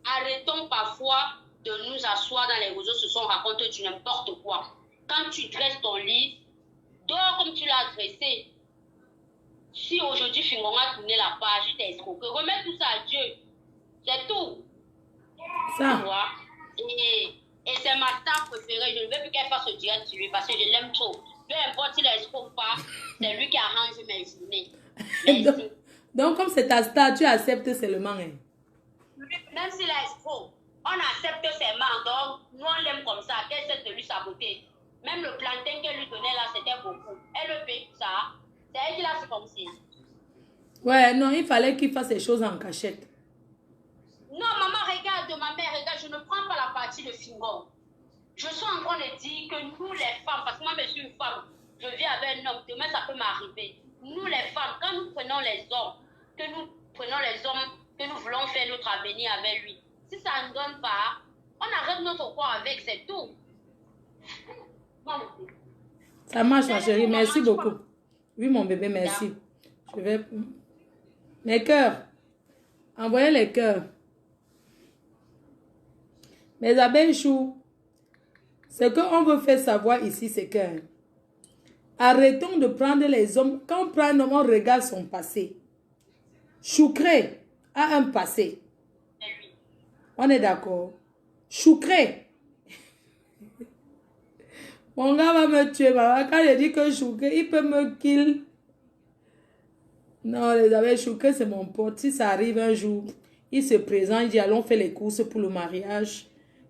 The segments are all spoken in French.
arrêtons parfois de nous asseoir dans les réseaux sociaux, on raconte du n'importe quoi. Quand tu dresses ton lit, dors comme tu l'as dressé. Si aujourd'hui Fingon a tourné la page, t'es escroqué, remets tout ça à Dieu. C'est tout. Ça. Tu vois? Et c'est ma star préférée. Je ne veux plus qu'elle fasse ce direct sur lui parce que je l'aime trop. Peu importe s'il est escroc ou pas, c'est lui qui arrange mes journées. Merci. Donc, comme c'est ta star, tu acceptes seulement. Hein? Même s'il est escroc, on accepte ses mains. Donc, nous, on l'aime comme ça. Qu'elle cesse de lui saboter. Même le plantain qu'elle lui donnait là, c'était beaucoup. Elle le fait ça. C'est elle qui l'a fait comme si. Ouais, non, il fallait qu'il fasse les choses en cachette. Non, maman, regarde, ma mère, regarde, je ne prends pas la partie de Fingon. Je suis en train de dire que nous, les femmes, parce que moi, je suis une femme, je vis avec un homme, demain, ça peut m'arriver. Nous, les femmes, quand nous prenons les hommes, que nous voulons faire notre avenir avec lui, si ça ne donne pas, on arrête notre corps avec, c'est tout. Ça marche, ma chérie, merci beaucoup. Oui, mon bébé, merci. Je vais... Les cœurs. Envoyez les cœurs. Mes abeilles choux, ce qu'on veut faire savoir ici, c'est que arrêtons de prendre les hommes. Quand on prend un homme, on regarde son passé. Choucré a un passé. On est d'accord. Choucré. Mon gars va me tuer. Quand il dit que Choucré, il peut me kill. Non, les abeilles, Choucré, c'est mon pote. Si ça arrive un jour, il se présente, il dit allons faire les courses pour le mariage.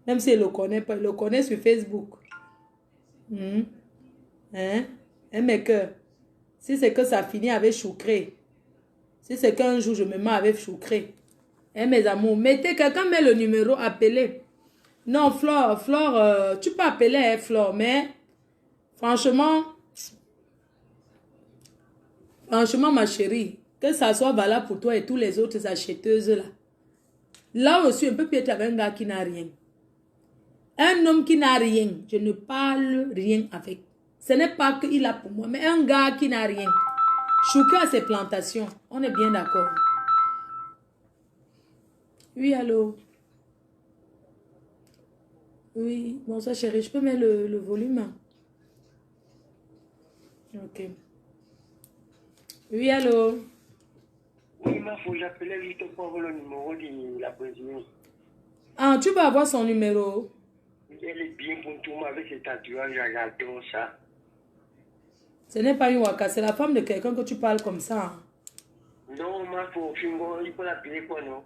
Même s'il ne le connaît pas, il le connaît sur Facebook. Hein? Mais que, si c'est que ça finit avec Choucré, si c'est qu'un jour je me mets avec Choucré, mes amours, mettez, quelqu'un met le numéro, appelez. Non, Flore, tu peux appeler, hein, Flore, mais franchement, ma chérie, que ça soit valable pour toi et tous les autres acheteuses là. Là aussi, un peu peut-être avec un gars qui n'a rien. Un homme qui n'a rien, je ne parle rien avec. Ce n'est pas qu'il a pour moi, mais un gars qui n'a rien. Choucré a ses plantations. On est bien d'accord. Oui, allô? Oui, bonsoir chérie, je peux mettre le volume? Ok. Oui, allô? Oui, il faut j'appelais juste pour avoir le numéro de la présidente. Ah, tu vas avoir son numéro? Elle est bien pour tout le monde avec ses tatouages, j'adore ça. Ce n'est pas une waka, c'est la femme de quelqu'un que tu parles comme ça. Non, il faut l'appeler quoi, non?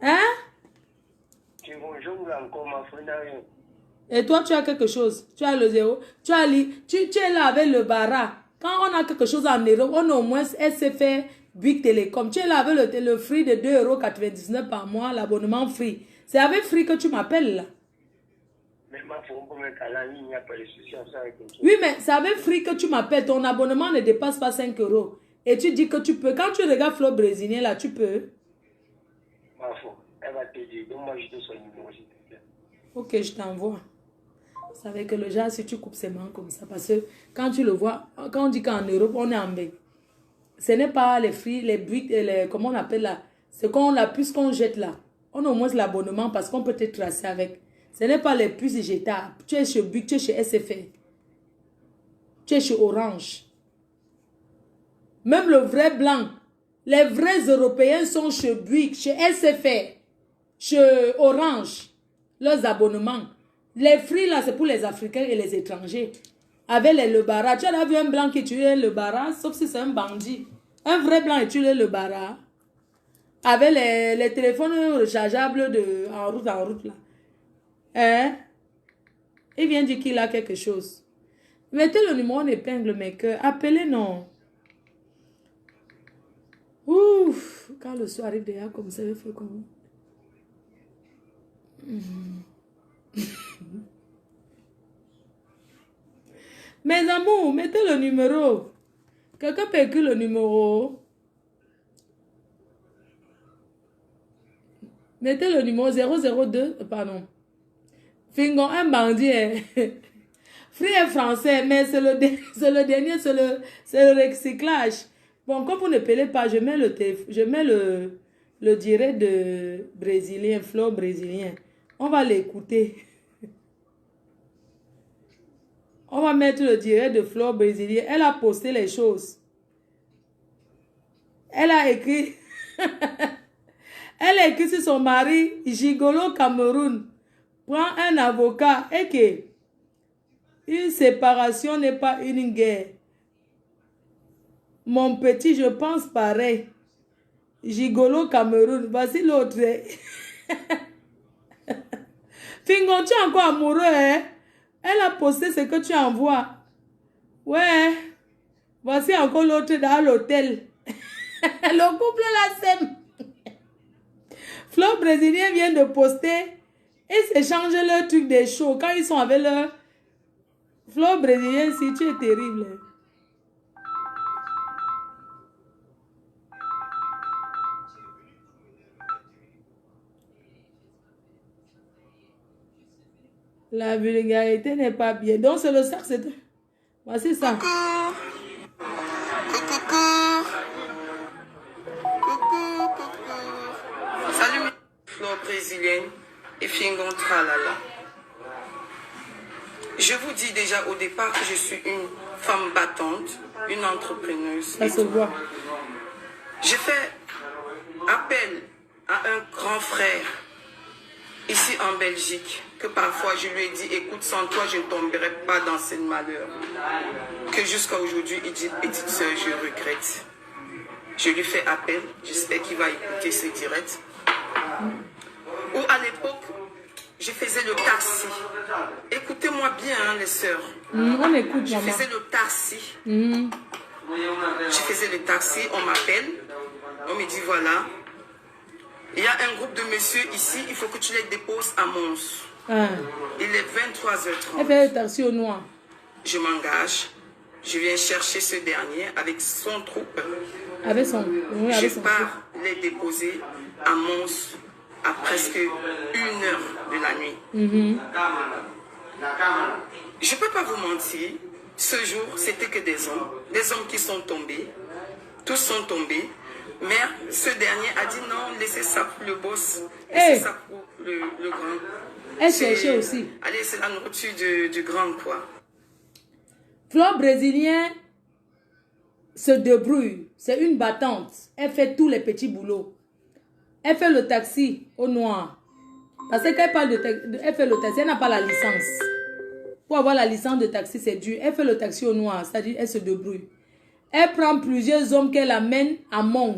Hein? Fingon, jongle encore, ma fille n'a rien. Et toi, tu as quelque chose. Tu as le zéro. Tu es là avec le bara. Quand on a quelque chose en Europe, on a au moins SFR, Big Telecom. Tu es là avec le free de 2,99 € par mois, l'abonnement free. C'est avec free que tu m'appelles là. Mais ma fille, on peut mettre à la ligne, il n'y a pas de souci à ça. Oui, mais c'est avec free que tu m'appelles. Ton abonnement ne dépasse pas 5 €. Et tu dis que tu peux. Quand tu regardes Flow Brésilien là, tu peux. Ma fille, elle va te dire. Donc moi, je te son numéro, s'il te plaît. Ok, je t'envoie. Vous savez que le genre, si tu coupes ses mains comme ça, parce que quand tu le vois, quand on dit qu'en Europe, on est en bain, ce n'est pas les fruits, les briques, comment on appelle là, c'est qu'on la puce qu'on jette là. On a au moins l'abonnement parce qu'on peut te tracer avec. Ce n'est pas les puces jetables. Tu es chez Buick, tu es chez SFR. Tu es chez Orange. Même le vrai blanc, les vrais Européens sont chez Buick, chez SFR, chez Orange, leurs abonnements. Les fruits là, c'est pour les Africains et les étrangers. Avec le bara, tu as vu un blanc qui tue le bara, sauf si c'est un bandit. Un vrai blanc tue le bara. Avec les téléphones rechargeables en route là. Hein? Il vient dire qu'il a quelque chose. Mettez le numéro en épingle, mec. Appelez, non. Ouf, quand le soir arrive déjà comme ça, il fait comment? Mes amours, mettez le numéro. Quelqu'un peut écrire le numéro. Mettez le numéro 002, pardon. Fingon, un bandit. Free est français, mais c'est le dernier, c'est le recyclage. Bon, comme vous ne payez pas, je mets le direct de brésilien, Flo brésilien. On va l'écouter. On va mettre le direct de Flo brésilien. Elle a posté les choses. Elle a écrit... Elle a écrit sur son mari, Gigolo Cameroun, prend un avocat et que une séparation n'est pas une guerre. Mon petit, je pense pareil. Gigolo Cameroun, voici l'autre. Fingon, tu es encore amoureux, hein? Elle a posté ce que tu envoies. Ouais. Voici encore l'autre dans l'hôtel. Le couple la sème. Flo brésilien vient de poster et s'échange leur truc des shows. Quand ils sont avec leur... Flo brésilien, si tu es terrible. La vulgarité n'est pas bien. Donc c'est le sac, c'est... Voici ça. Coucou. Salut, Flore brésilienne et Fingon Tralala. Je vous dis déjà au départ que je suis une femme battante, une entrepreneuse. Ça se voit. J'ai fait appel à un grand frère ici en Belgique, que parfois je lui ai dit, écoute, sans toi je ne tomberai pas dans ce malheur. Que jusqu'à aujourd'hui, il dit, petite soeur, je regrette. Je lui fais appel, j'espère qu'il va écouter ce direct. Ou à l'époque, je faisais le taxi. Écoutez-moi bien, hein, les sœurs. On écoute, je maman. faisais le taxi. Je faisais le taxi, on m'appelle, on me dit voilà, il y a un groupe de messieurs ici, il faut que tu les déposes à Mons. Il est 23h30. Elle fait le taxi au noir. Je m'engage, je viens chercher ce dernier avec son troupe. Avec son... Oui, avec Je son pars les déposer à Mons à presque 1h de la nuit. Je ne peux pas vous mentir, ce jour, c'était que des hommes qui sont tombés. Tous sont tombés. Mais ce dernier a dit non, laissez ça pour le boss. Laissez ça pour le grand. Elle cherchait aussi. Allez, c'est la nourriture du grand, quoi. Flore brésilien se débrouille. C'est une battante. Elle fait tous les petits boulots. Elle fait le taxi au noir. Parce qu'elle parle elle fait le taxi, elle n'a pas la licence. Pour avoir la licence de taxi, c'est dur. Elle fait le taxi au noir, c'est-à-dire elle se débrouille. Elle prend plusieurs hommes qu'elle amène à Mons.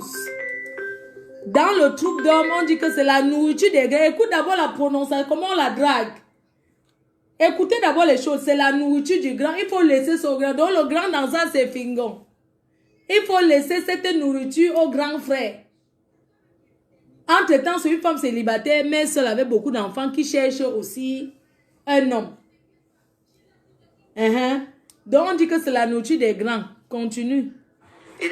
Dans le troupe d'hommes, on dit que c'est la nourriture des gars. Écoute d'abord la prononciation, comment on la drague. Écoutez d'abord les choses, c'est la nourriture du grand. Il faut laisser son grand. Donc le grand dans ça, c'est Fingon. Il faut laisser cette nourriture au grand frère. Entre-temps, c'est une femme célibataire, mais seule avec beaucoup d'enfants qui cherche aussi un homme. Donc on dit que c'est la nourriture des grands. Continue. Et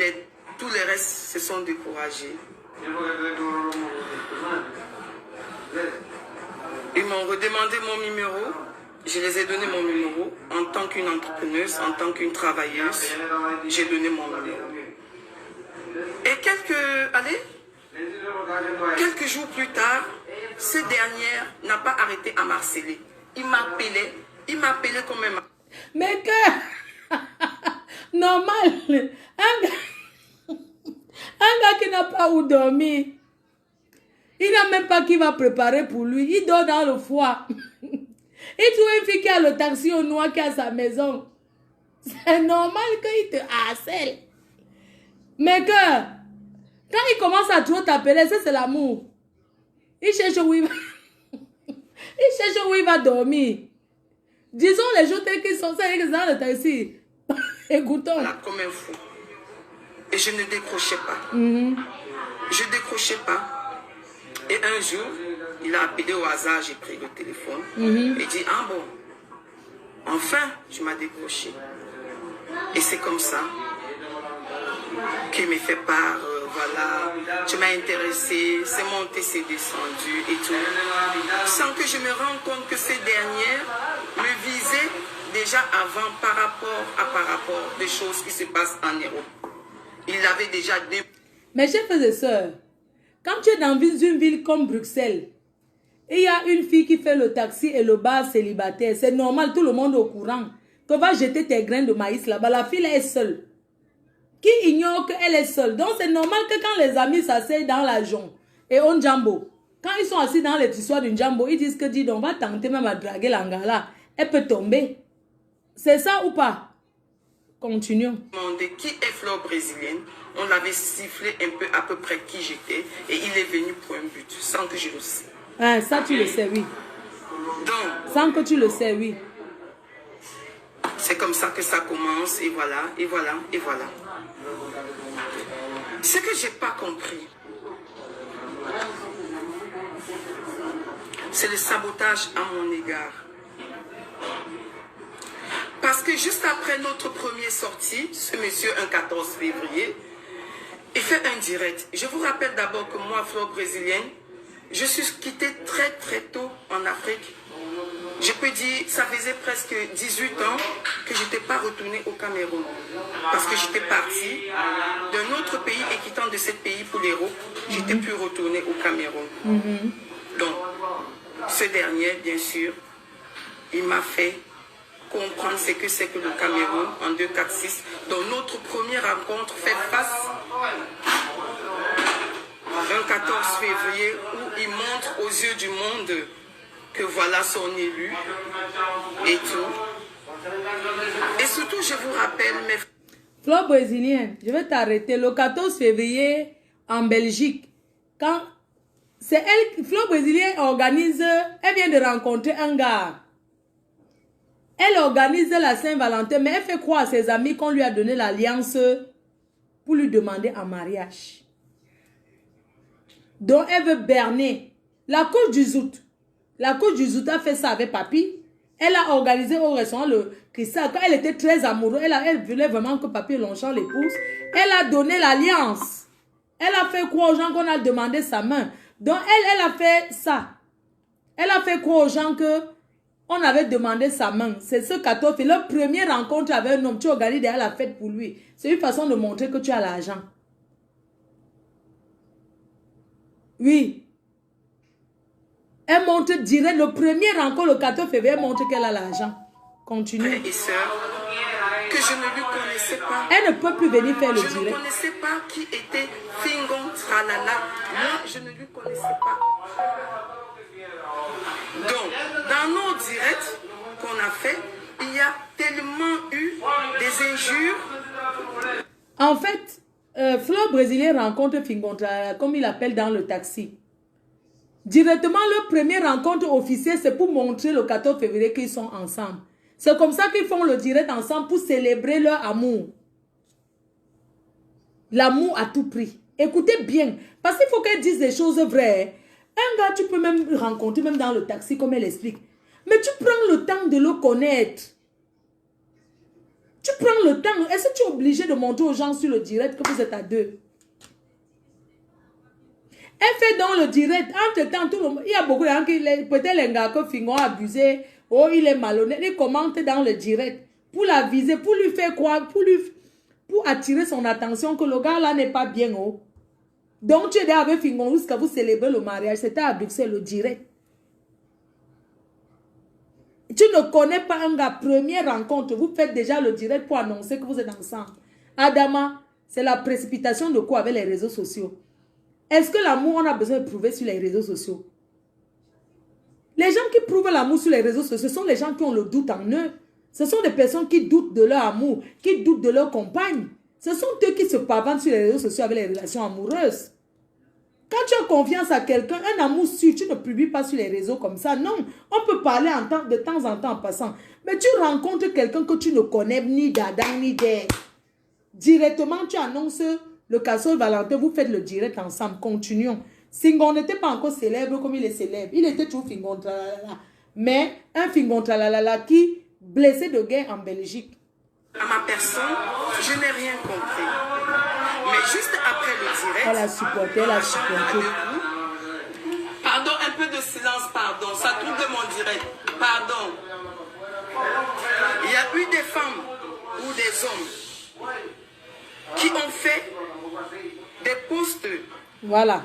tous les restes se sont découragés. Ils m'ont redemandé mon numéro. Je les ai donné mon numéro. En tant qu'une entrepreneuse, en tant qu'une travailleuse, j'ai donné mon numéro. Et quelques jours plus tard, ce dernier n'a pas arrêté à m'harceler. Il m'appelait comme un... Mais que... Normal. Un gars qui n'a pas où dormir. Il n'a même pas qui va préparer pour lui. Il dort dans le foie. Il trouve une fille qui a le taxi au noir qui a sa maison. C'est normal qu'il te harcèle. Mais que... Quand il commence à trop t'appeler, ça c'est l'amour. Il cherche où il va... Il cherche où il va dormir. Disons les jours qui sont dans le taxi. Écoutons. Là, comme un fou. Et je ne décrochais pas. Je ne décrochais pas. Et un jour, il a appelé au hasard, j'ai pris le téléphone. Et dit, ah bon, enfin, tu m'as décroché. Et c'est comme ça qu'il me fait part, voilà, tu m'as intéressé, c'est monté, c'est descendu et tout. Sans que je me rende compte que ces dernières me visaient déjà avant par rapport des choses qui se passent en Europe. Il avait déjà des... Mes chers frères et sœurs, Quand tu es dans une ville comme Bruxelles, il y a une fille qui fait le taxi et le bar célibataire. C'est normal, tout le monde est au courant. Que va jeter tes grains de maïs là-bas. La fille est seule. Qui ignore qu'elle est seule. Donc c'est normal que quand les amis s'asseyent dans la jonc et on jambo, quand ils sont assis dans les tissoirs d'une jambo, ils disent que dis donc, on va tenter même à draguer l'angala. Elle peut tomber. C'est ça ou pas? Continuons. Qui est Fleur brésilienne? On l'avait sifflé un peu à peu près qui j'étais et il est venu pour un but sans que je le sais. Ah, ça tu le sais, oui. Donc, sans que tu le sais, oui. C'est comme ça que ça commence et voilà, et voilà, et voilà. Ce que j'ai pas compris, c'est le sabotage à mon égard. Parce que juste après notre première sortie, ce monsieur, un 14 février, il fait un direct. Je vous rappelle d'abord que moi, Fleur brésilienne, je suis quittée très très tôt en Afrique. Je peux dire, ça faisait presque 18 ans que je n'étais pas retournée au Cameroun. Parce que j'étais partie d'un autre pays et quittant de ce pays pour l'Europe, je n'étais plus retournée au Cameroun. Donc, ce dernier, bien sûr, il m'a fait comprendre ce que c'est que le Cameroun en 246. Donc, notre première rencontre fait face un 14 février où il montre aux yeux du monde que voilà son élu et tout. Et surtout, je vous rappelle mes... Fleur brésilienne, je vais t'arrêter. Le 14 février, en Belgique, quand c'est elle, Fleur brésilienne organise, elle vient de rencontrer un gars. Elle organise la Saint-Valentin, mais elle fait croire à ses amis qu'on lui a donné l'alliance pour lui demander en mariage. Donc, elle veut berner. La coach du Zout. La coach du Zout a fait ça avec Papi. Elle a organisé au restaurant le Cristal. Quand elle était très amoureuse, elle voulait vraiment que Papi et Longchamp l'épouse. Elle a donné l'alliance. Elle a fait croire aux gens qu'on a demandé sa main. Donc, elle a fait ça. Elle a fait croire aux gens que on avait demandé sa main. C'est ce 14 février. Leur première rencontre avec un homme, tu organises derrière la fête pour lui. C'est une façon de montrer que tu as l'argent. Oui. Elle montre direct, le premier rencontre, le 14 février, elle montre qu'elle a l'argent. Continue. Et sœurs, que je ne lui connaissais pas. Elle ne peut plus venir faire le direct. Je ne connaissais pas qui était Fingon Tralala. Moi, je ne lui connaissais pas. Donc, dans nos directs qu'on a fait, il y a tellement eu des injures. En fait, Fleur Brésilien rencontre Fingon Tralala, comme il appelle dans le taxi. Directement, leur première rencontre officielle, c'est pour montrer le 14 février qu'ils sont ensemble. C'est comme ça qu'ils font le direct ensemble pour célébrer leur amour. L'amour à tout prix. Écoutez bien, parce qu'il faut qu'elle dise des choses vraies. Un gars, tu peux même rencontrer, même dans le taxi, comme elle explique. Mais tu prends le temps de le connaître. Tu prends le temps. Est-ce que tu es obligé de montrer aux gens sur le direct que vous êtes à deux? Elle fait dans le direct, entre-temps, tout le monde, il y a beaucoup de gens qui, peut-être les gars que Fingon a abusé, oh il est malhonnête, ils commentent dans le direct pour la viser, pour lui faire croire, pour attirer son attention que le gars là n'est pas bien haut. Donc tu es là avec Fingon jusqu'à vous célébrer le mariage, c'était à Bruxelles, le direct. Tu ne connais pas un gars, première rencontre, vous faites déjà le direct pour annoncer que vous êtes ensemble. Adama, c'est la précipitation de quoi avec les réseaux sociaux? Est-ce que l'amour, on a besoin de prouver sur les réseaux sociaux? Les gens qui prouvent l'amour sur les réseaux sociaux, ce sont les gens qui ont le doute en eux. Ce sont des personnes qui doutent de leur amour, qui doutent de leur compagne. Ce sont eux qui se pavanent sur les réseaux sociaux avec les relations amoureuses. Quand tu as confiance à quelqu'un, un amour sûr, tu ne publies pas sur les réseaux comme ça. Non, on peut parler de temps en temps en passant. Mais tu rencontres quelqu'un que tu ne connais ni d'Adam ni d'Ève. Directement, tu annonces... Le 14 Valentin, vous faites le direct ensemble. Continuons. Fingon n'était pas encore célèbre comme il est célèbre. Il était toujours Fingon Tralala. Mais un Fingon Tralala qui blessé de guerre en Belgique. À ma personne, je n'ai rien compris. Mais juste après le direct... Elle a supporté, elle a supporté. Pardon, un peu de silence, pardon. Ça trouve de mon direct. Pardon. Il y a eu des femmes ou des hommes qui ont fait des posts voilà.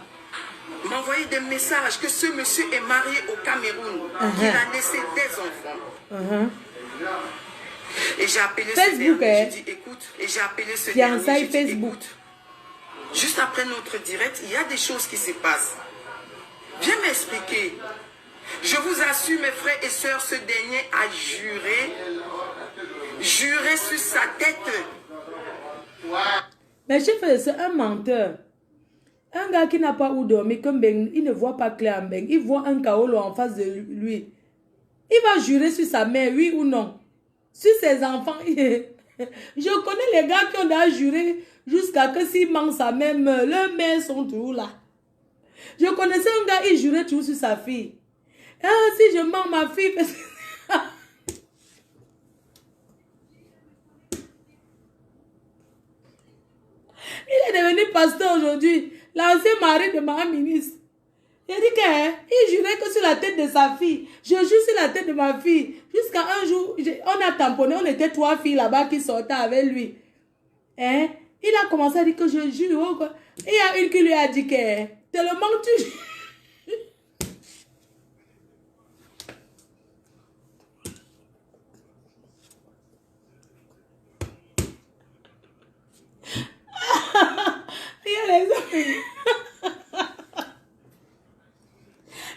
m'envoyer des messages que ce monsieur est marié au Cameroun, qu'il a laissé des enfants. Et j'ai appelé Facebook, ce dernier, j'ai dit écoute, et j'ai appelé ce dernier, j'ai dit Facebook. écoute, juste après notre direct, il y a des choses qui se passent. Viens m'expliquer. Je vous assure, mes frères et sœurs, ce dernier a juré sur sa tête. Mais chef, c'est un menteur. Un gars qui n'a pas où dormir, comme Ben, il ne voit pas clair en Ben. Il voit un kaolo en face de lui. Il va jurer sur sa mère, oui ou non. Sur ses enfants. Je connais les gars qui ont déjà juré jusqu'à que s'il manque sa mère, leurs mères sont toujours là. Je connaissais un gars, il jurait toujours sur sa fille. Ah, si je mens ma fille... Il est devenu pasteur aujourd'hui. L'ancien mari de ma ministre. Il a dit qu'il jurait que sur la tête de sa fille. Je jure sur la tête de ma fille. Jusqu'à un jour, on a tamponné. On était 3 filles là-bas qui sortaient avec lui. Hein? Il a commencé à dire que je jure. Il y a une qui lui a dit que tellement tu...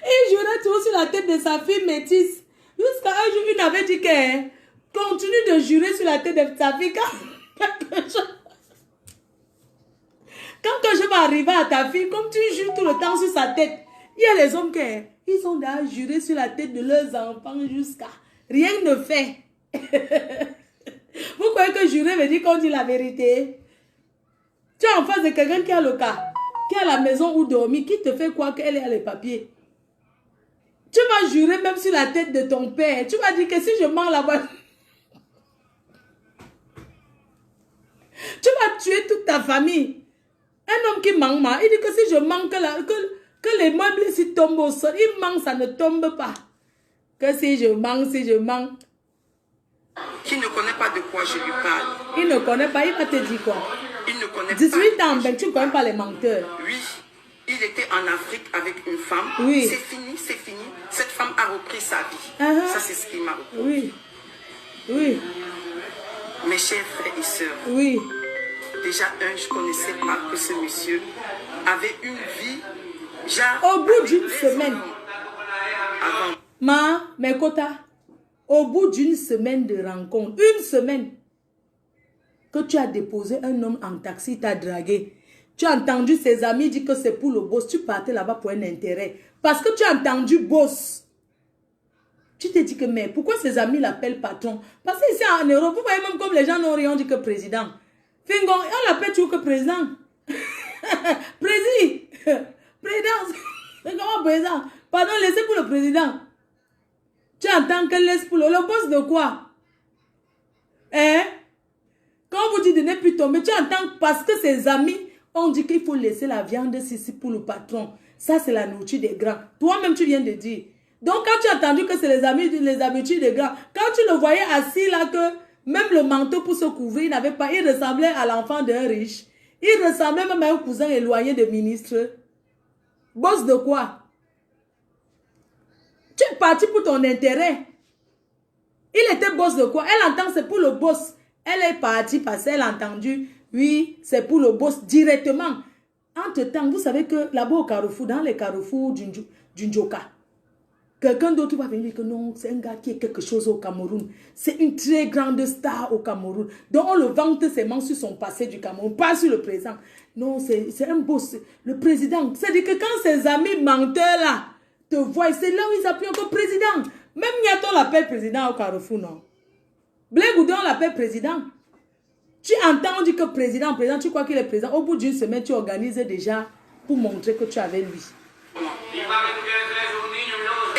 Il jurait toujours sur la tête de sa fille métisse. Jusqu'à un jour, il avait dit que continue de jurer sur la tête de sa fille. Quand je vais arriver à ta fille, comme tu jures tout le temps sur sa tête, il y a les hommes qui ont déjà juré sur la tête de leurs enfants jusqu'à rien ne fait. Vous croyez que jurer veut dire qu'on dit la vérité? Tu es en face de quelqu'un qui a le cas, qui a la maison où dormir, qui te fait quoi qu'elle a les papiers. Tu vas jurer même sur la tête de ton père. Tu vas dire que si je mens là-bas, tu vas tuer toute ta famille. Un homme qui ment, il dit que si je mens, que les meubles ici tombent au sol, il ment, ça ne tombe pas. Que si je mens, Qui ne connaît pas de quoi je lui parle. Il ne connaît pas, il va te dire quoi? Il ne connaît 18 pas. ans, ben, tu ne connais pas les menteurs. Oui, il était en Afrique avec une femme. Oui. C'est fini, c'est fini. Cette femme a repris sa vie. Ça, c'est ce qui m'a repris. Oui. Oui. Mes chers frères et sœurs. Oui. Déjà, je ne connaissais pas que ce monsieur avait une vie. Au bout d'une semaine. Avant. Mes quotas. Au bout d'une semaine de rencontre, une semaine, que tu as déposé un homme en taxi, t'as dragué. Tu as entendu ses amis dire que c'est pour le boss. Tu partais là-bas pour un intérêt. Parce que tu as entendu boss. Tu t'es dit que, mais pourquoi ses amis l'appellent patron? Parce que ici en Europe, vous voyez même comme les gens n'ont rien dit que président. Fingon, on l'appelle toujours que président. Président. Comment président? Pardon, laissez pour le président. Tu entends qu'elle laisse pour le boss de quoi? Hein? Quand vous dites de ne plus tomber, tu entends parce que ses amis ont dit qu'il faut laisser la viande ici pour le patron. Ça, c'est la nourriture des grands. Toi-même, tu viens de dire. Donc, quand tu as entendu que c'est les habitudes des grands, quand tu le voyais assis là, que même le manteau pour se couvrir, il n'avait pas, il ressemblait à l'enfant d'un riche. Il ressemblait même à un cousin éloigné de ministre. Boss de quoi? Tu es parti pour ton intérêt. Il était boss de quoi? Elle entend, c'est pour le boss. Elle est partie parce qu'elle a entendu, oui, c'est pour le boss directement. Entre-temps, vous savez que là-bas au Carrefour, dans les carrefours d'une Joka, quelqu'un d'autre va venir dire que non, c'est un gars qui est quelque chose au Cameroun. C'est une très grande star au Cameroun. Donc on le vante seulement sur son passé du Cameroun, pas sur le présent. Non, c'est un boss. Le président, c'est-à-dire que quand ses amis menteurs là te voient, c'est là où ils appuient encore président. Même Niato l'appelle président au Carrefour, non? Blé Goudon l'appelle président. Tu entends, on dit que président, tu crois qu'il est président. Au bout d'une semaine, tu organises déjà pour montrer que tu avais lui. Et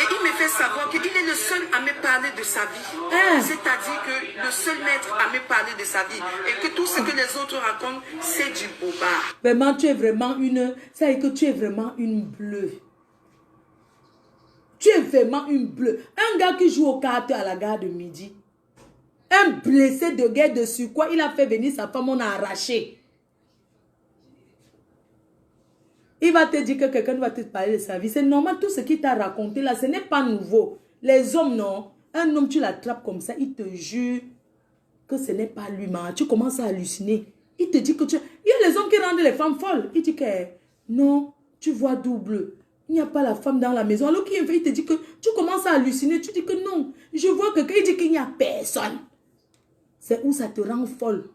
il me fait savoir qu'il est le seul à me parler de sa vie. C'est-à-dire que le seul maître à me parler de sa vie. Et que tout ce que les autres racontent, c'est du bobard. Vraiment, tu es vraiment une... Ça veut dire que tu es vraiment une bleue. Tu es vraiment une bleue. Un gars qui joue aux cartes à la gare de midi. Un blessé de guerre dessus. Quoi, il a fait venir sa femme, on a arraché. Il va te dire que quelqu'un va te parler de sa vie. C'est normal, tout ce qu'il t'a raconté là, ce n'est pas nouveau. Les hommes, non. Un homme, tu l'attrapes comme ça, il te jure que ce n'est pas lui, mais tu commences à halluciner. Il te dit que tu... Il y a les hommes qui rendent les femmes folles. Il dit que non, tu vois double. Il n'y a pas la femme dans la maison. Alors qu'il te dit que tu commences à halluciner. Tu dis que non, je vois quelqu'un, il dit qu'il n'y a personne. C'est où ça te rend folle.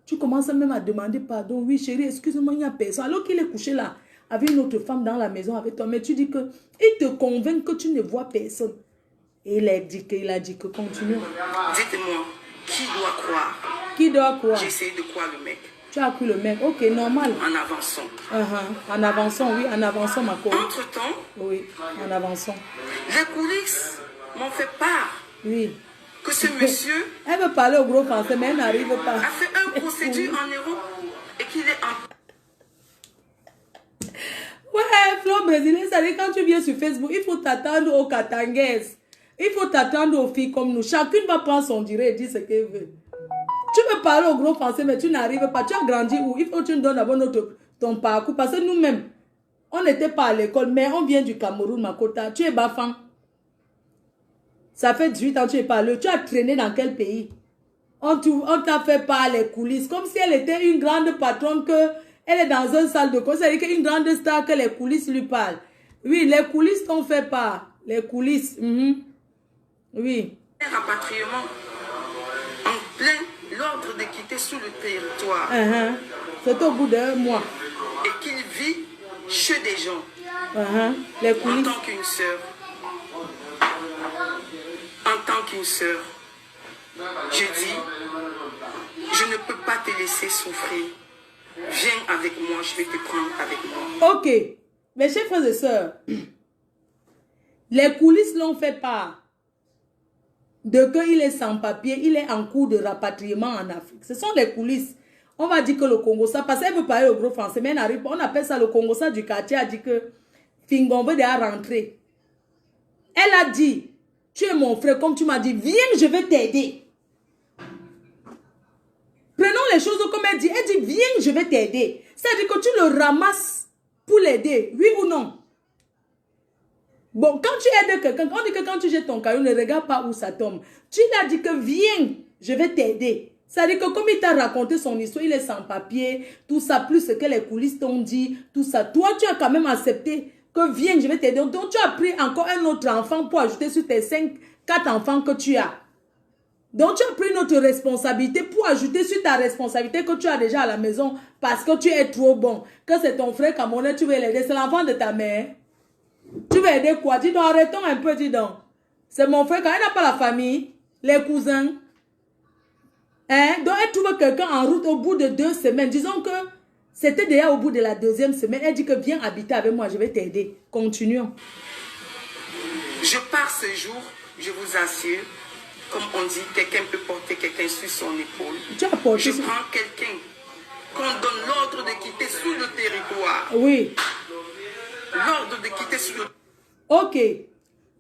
Tu commences même à demander pardon. Oui, chérie, excuse-moi, il n'y a personne. Alors qu'il est couché là, avec une autre femme dans la maison avec toi. Mais tu dis que il te convainc que tu ne vois personne. Et il a dit que continue. Dites-moi, qui doit croire? Qui doit croire? J'ai essayé de croire le mec. Tu as cru le mec. Ok, normal. En avançant. En avançant, oui, en avançant, ma copine. Entre-temps, oui, en avançant. Les coulisses m'ont fait part. Oui. Que ce monsieur... Elle veut parler au gros français, mais elle n'arrive pas. A fait un procédure en Europe et qu'il est en... Ouais, Flo brésilien, ça dit quand tu viens sur Facebook, il faut t'attendre aux Katangaises. Il faut t'attendre aux filles comme nous. Chacune va prendre son direct et dire ce qu'elle veut. Tu veux parler au gros français, mais tu n'arrives pas. Tu as grandi où? Il faut que tu nous donnes d'abord ton parcours. Parce que nous-mêmes, on n'était pas à l'école, mais on vient du Cameroun, Makota. Tu es Bafang. Ça fait 18 ans que tu es pas là. Tu as traîné dans quel pays? On t'a fait par les coulisses. Comme si elle était une grande patronne, que elle est dans une salle de cours. C'est-à-dire qu'une grande star, que les coulisses lui parlent. Oui, les coulisses t'ont fait part. Les coulisses. Oui. Un rapatriement en plein l'ordre de quitter sous le territoire. C'est au bout d'un mois. Et qu'il vit chez des gens. Les coulisses. En tant qu'une sœur. En tant qu'une sœur. Je dis, je ne peux pas te laisser souffrir. Viens avec moi, je vais te prendre avec moi. Ok. Mes chers frères et sœurs, les coulisses l'ont fait part de qu'il est sans papier, il est en cours de rapatriement en Afrique. Ce sont les coulisses. On va dire que le Congo, ça, parce qu'elle veut parler au gros français, mais elle n'arrive pas. On appelle ça le Congo, ça du quartier, a dit que Fingon veut déjà rentrer. Elle a dit, tu es mon frère, comme tu m'as dit, viens, je vais t'aider. Prenons les choses comme elle dit. Elle dit, viens, je vais t'aider. C'est-à-dire que tu le ramasses pour l'aider, oui ou non? Bon, quand tu aides quelqu'un, on dit que quand tu jettes ton caillou, ne regarde pas où ça tombe. Tu lui as dit que viens, je vais t'aider. C'est-à-dire que comme il t'a raconté son histoire, il est sans papier, tout ça, plus ce que les coulisses t'ont dit, tout ça. Toi, tu as quand même accepté que viens, je vais t'aider. Donc, tu as pris encore un autre enfant pour ajouter sur tes 4 enfants que tu as. Donc, tu as pris notre responsabilité pour ajouter sur ta responsabilité que tu as déjà à la maison parce que tu es trop bon. Que c'est ton frère camerounais, tu veux l'aider. C'est l'enfant de ta mère. Tu veux aider quoi? Dis donc, arrêtons un peu, dis donc. C'est mon frère, quand elle n'a pas la famille, les cousins. Donc, elle trouve quelqu'un en route au bout de 2 semaines. Disons que c'était déjà au bout de la 2e semaine. Elle dit que viens habiter avec moi, je vais t'aider. Continuons. Je pars ce jour, je vous assure. Comme on dit, quelqu'un peut porter quelqu'un sur son épaule. Je prends quelqu'un qu'on donne l'ordre de quitter sous le territoire. Oui. L'ordre de quitter sous le... Ok.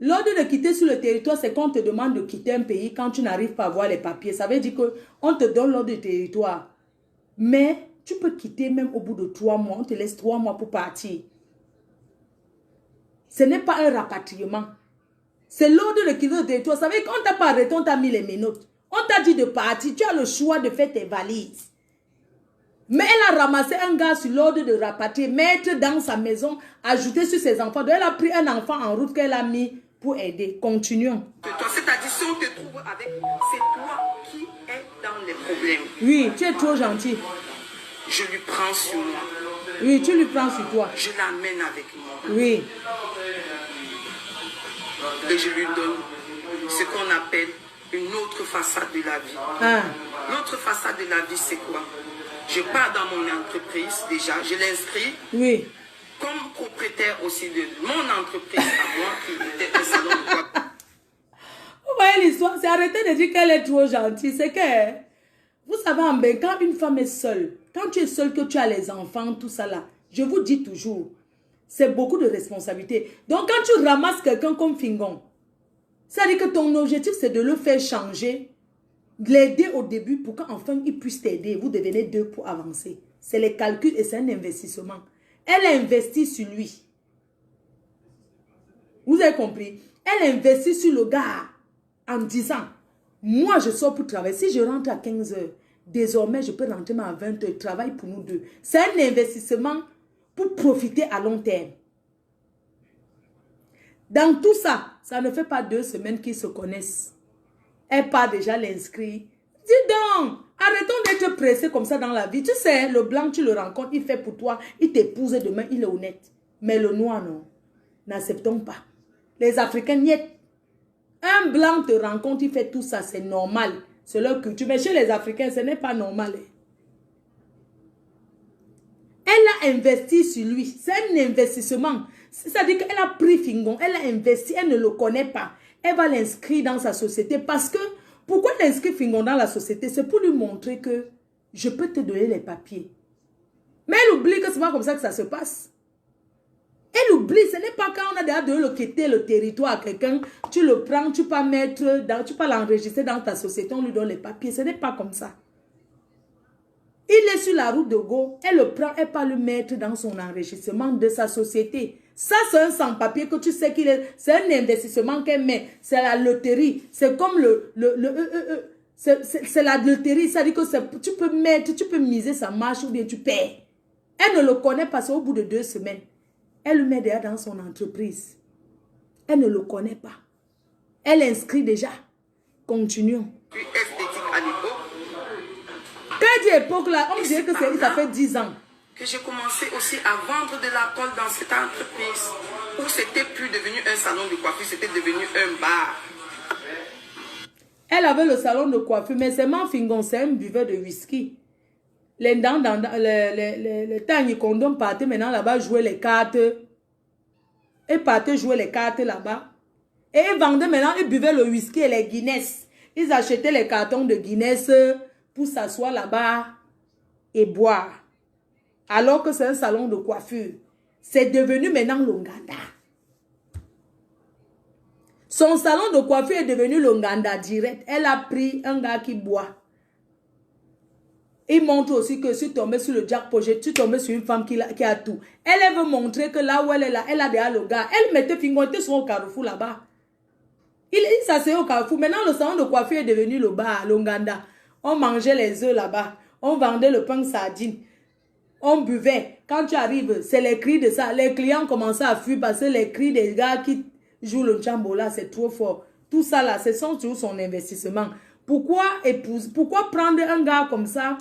L'ordre de quitter sur le territoire, c'est qu'on te demande de quitter un pays quand tu n'arrives pas à avoir les papiers. Ça veut dire qu'on te donne l'ordre de territoire. Mais tu peux quitter même au bout de 3 mois. On te laisse 3 mois pour partir. Ce n'est pas un rapatriement. C'est l'ordre de quitter le territoire. Ça veut dire qu'on t'a pas arrêté, on t'a mis les menottes. On t'a dit de partir. Tu as le choix de faire tes valises. Mais elle a ramassé un gars sur l'ordre de rapatrier, mettre dans sa maison, ajouter sur ses enfants. Donc elle a pris un enfant en route qu'elle a mis pour aider. Continuons. C'est-à-dire si on te trouve avec... C'est toi qui es dans les problèmes. Oui, tu es trop gentil. Je lui prends sur moi. Oui, tu lui prends sur toi. Je l'amène avec moi. Oui. Et je lui donne ce qu'on appelle une autre façade de la vie. L'autre façade de la vie, c'est quoi? Je pars dans mon entreprise déjà, je l'inscris. Oui. Comme propriétaire aussi de mon entreprise à moi, qui était un salon de coiffure. Vous voyez l'histoire, c'est arrêter de dire qu'elle est trop gentille. C'est que, vous savez, en Bénin, quand une femme est seule, quand tu es seule, que tu as les enfants, tout ça là, je vous dis toujours, c'est beaucoup de responsabilité. Donc, quand tu ramasses quelqu'un comme Fingon, ça veut dire que ton objectif, c'est de le faire changer, de l'aider au début pour qu'enfin il puisse t'aider. Vous devenez 2 pour avancer. C'est les calculs et c'est un investissement. Elle investit sur lui. Vous avez compris? Elle investit sur le gars en disant, moi je sors pour travailler. Si je rentre à 15 heures, désormais je peux rentrer à 20 heures. Je travaille pour nous deux. C'est un investissement pour profiter à long terme. Dans tout ça, ça ne fait pas 2 semaines qu'ils se connaissent. Elle part déjà l'inscrit. Dis donc, arrêtons d'être pressés comme ça dans la vie. Tu sais, le blanc, tu le rencontres, il fait pour toi, il t'épouse demain, il est honnête. Mais le noir, non. N'acceptons pas. Les Africains, niet. Un blanc te rencontre, il fait tout ça, c'est normal. C'est leur culture. Mais chez les Africains, ce n'est pas normal. Elle a investi sur lui. C'est un investissement. C'est-à-dire qu'elle a pris Fingon, elle a investi, elle ne le connaît pas. Elle va l'inscrire dans sa société parce que, pourquoi l'inscrire Fingon dans la société? C'est pour lui montrer que je peux te donner les papiers. Mais elle oublie que ce n'est pas comme ça que ça se passe. Elle oublie, ce n'est pas quand on a déjà de le quitter le territoire à quelqu'un, tu le prends, tu peux mettre, tu peux l'enregistrer dans ta société, on lui donne les papiers. Ce n'est pas comme ça. Il est sur la route de Go, elle le prend, elle peut le mettre dans son enregistrement de sa société. Ça, c'est un sans-papier que tu sais qu'il est, c'est un investissement qu'elle met. C'est la loterie. C'est comme c'est la loterie. Ça dit que tu peux mettre, tu peux miser, ça marche ou bien tu perds. Elle ne le connaît pas, c'est au bout de 2 semaines. Elle le met déjà dans son entreprise. Elle ne le connaît pas. Elle inscrit déjà. Continuons. Quand dit époque là, on dirait que ça fait 10 ans. Que j'ai commencé aussi à vendre de la colle dans cette entreprise où c'était plus devenu un salon de coiffure, c'était devenu un bar. Elle avait le salon de coiffure, mais c'est Fingon, c'est un buveur de whisky. Le temps où Condom partait maintenant là-bas jouer les cartes. Et partait jouer les cartes là-bas. Et ils vendaient maintenant, ils buvaient le whisky et les Guinness. Ils achetaient les cartons de Guinness pour s'asseoir là-bas et boire. Alors que c'est un salon de coiffure. C'est devenu maintenant l'Onganda. Son salon de coiffure est devenu l'Onganda direct. Elle a pris un gars qui boit. Il montre aussi que si tu tombes sur le jackpot, tu tombes sur une femme qui a tout. Elle veut montrer que là où elle est là, elle a déjà le gars. Elle mettait Fingonté sur au Carrefour là-bas. Il s'asseyait au Carrefour. Maintenant, le salon de coiffure est devenu le bar, l'Onganda. On mangeait les œufs là-bas. On vendait le pain sardine. On buvait. Quand tu arrives, c'est les cris de ça. Les clients commençaient à fuir parce que les cris des gars qui jouent le chambola, c'est trop fort. Tout ça là, c'est toujours son investissement. Pourquoi prendre un gars comme ça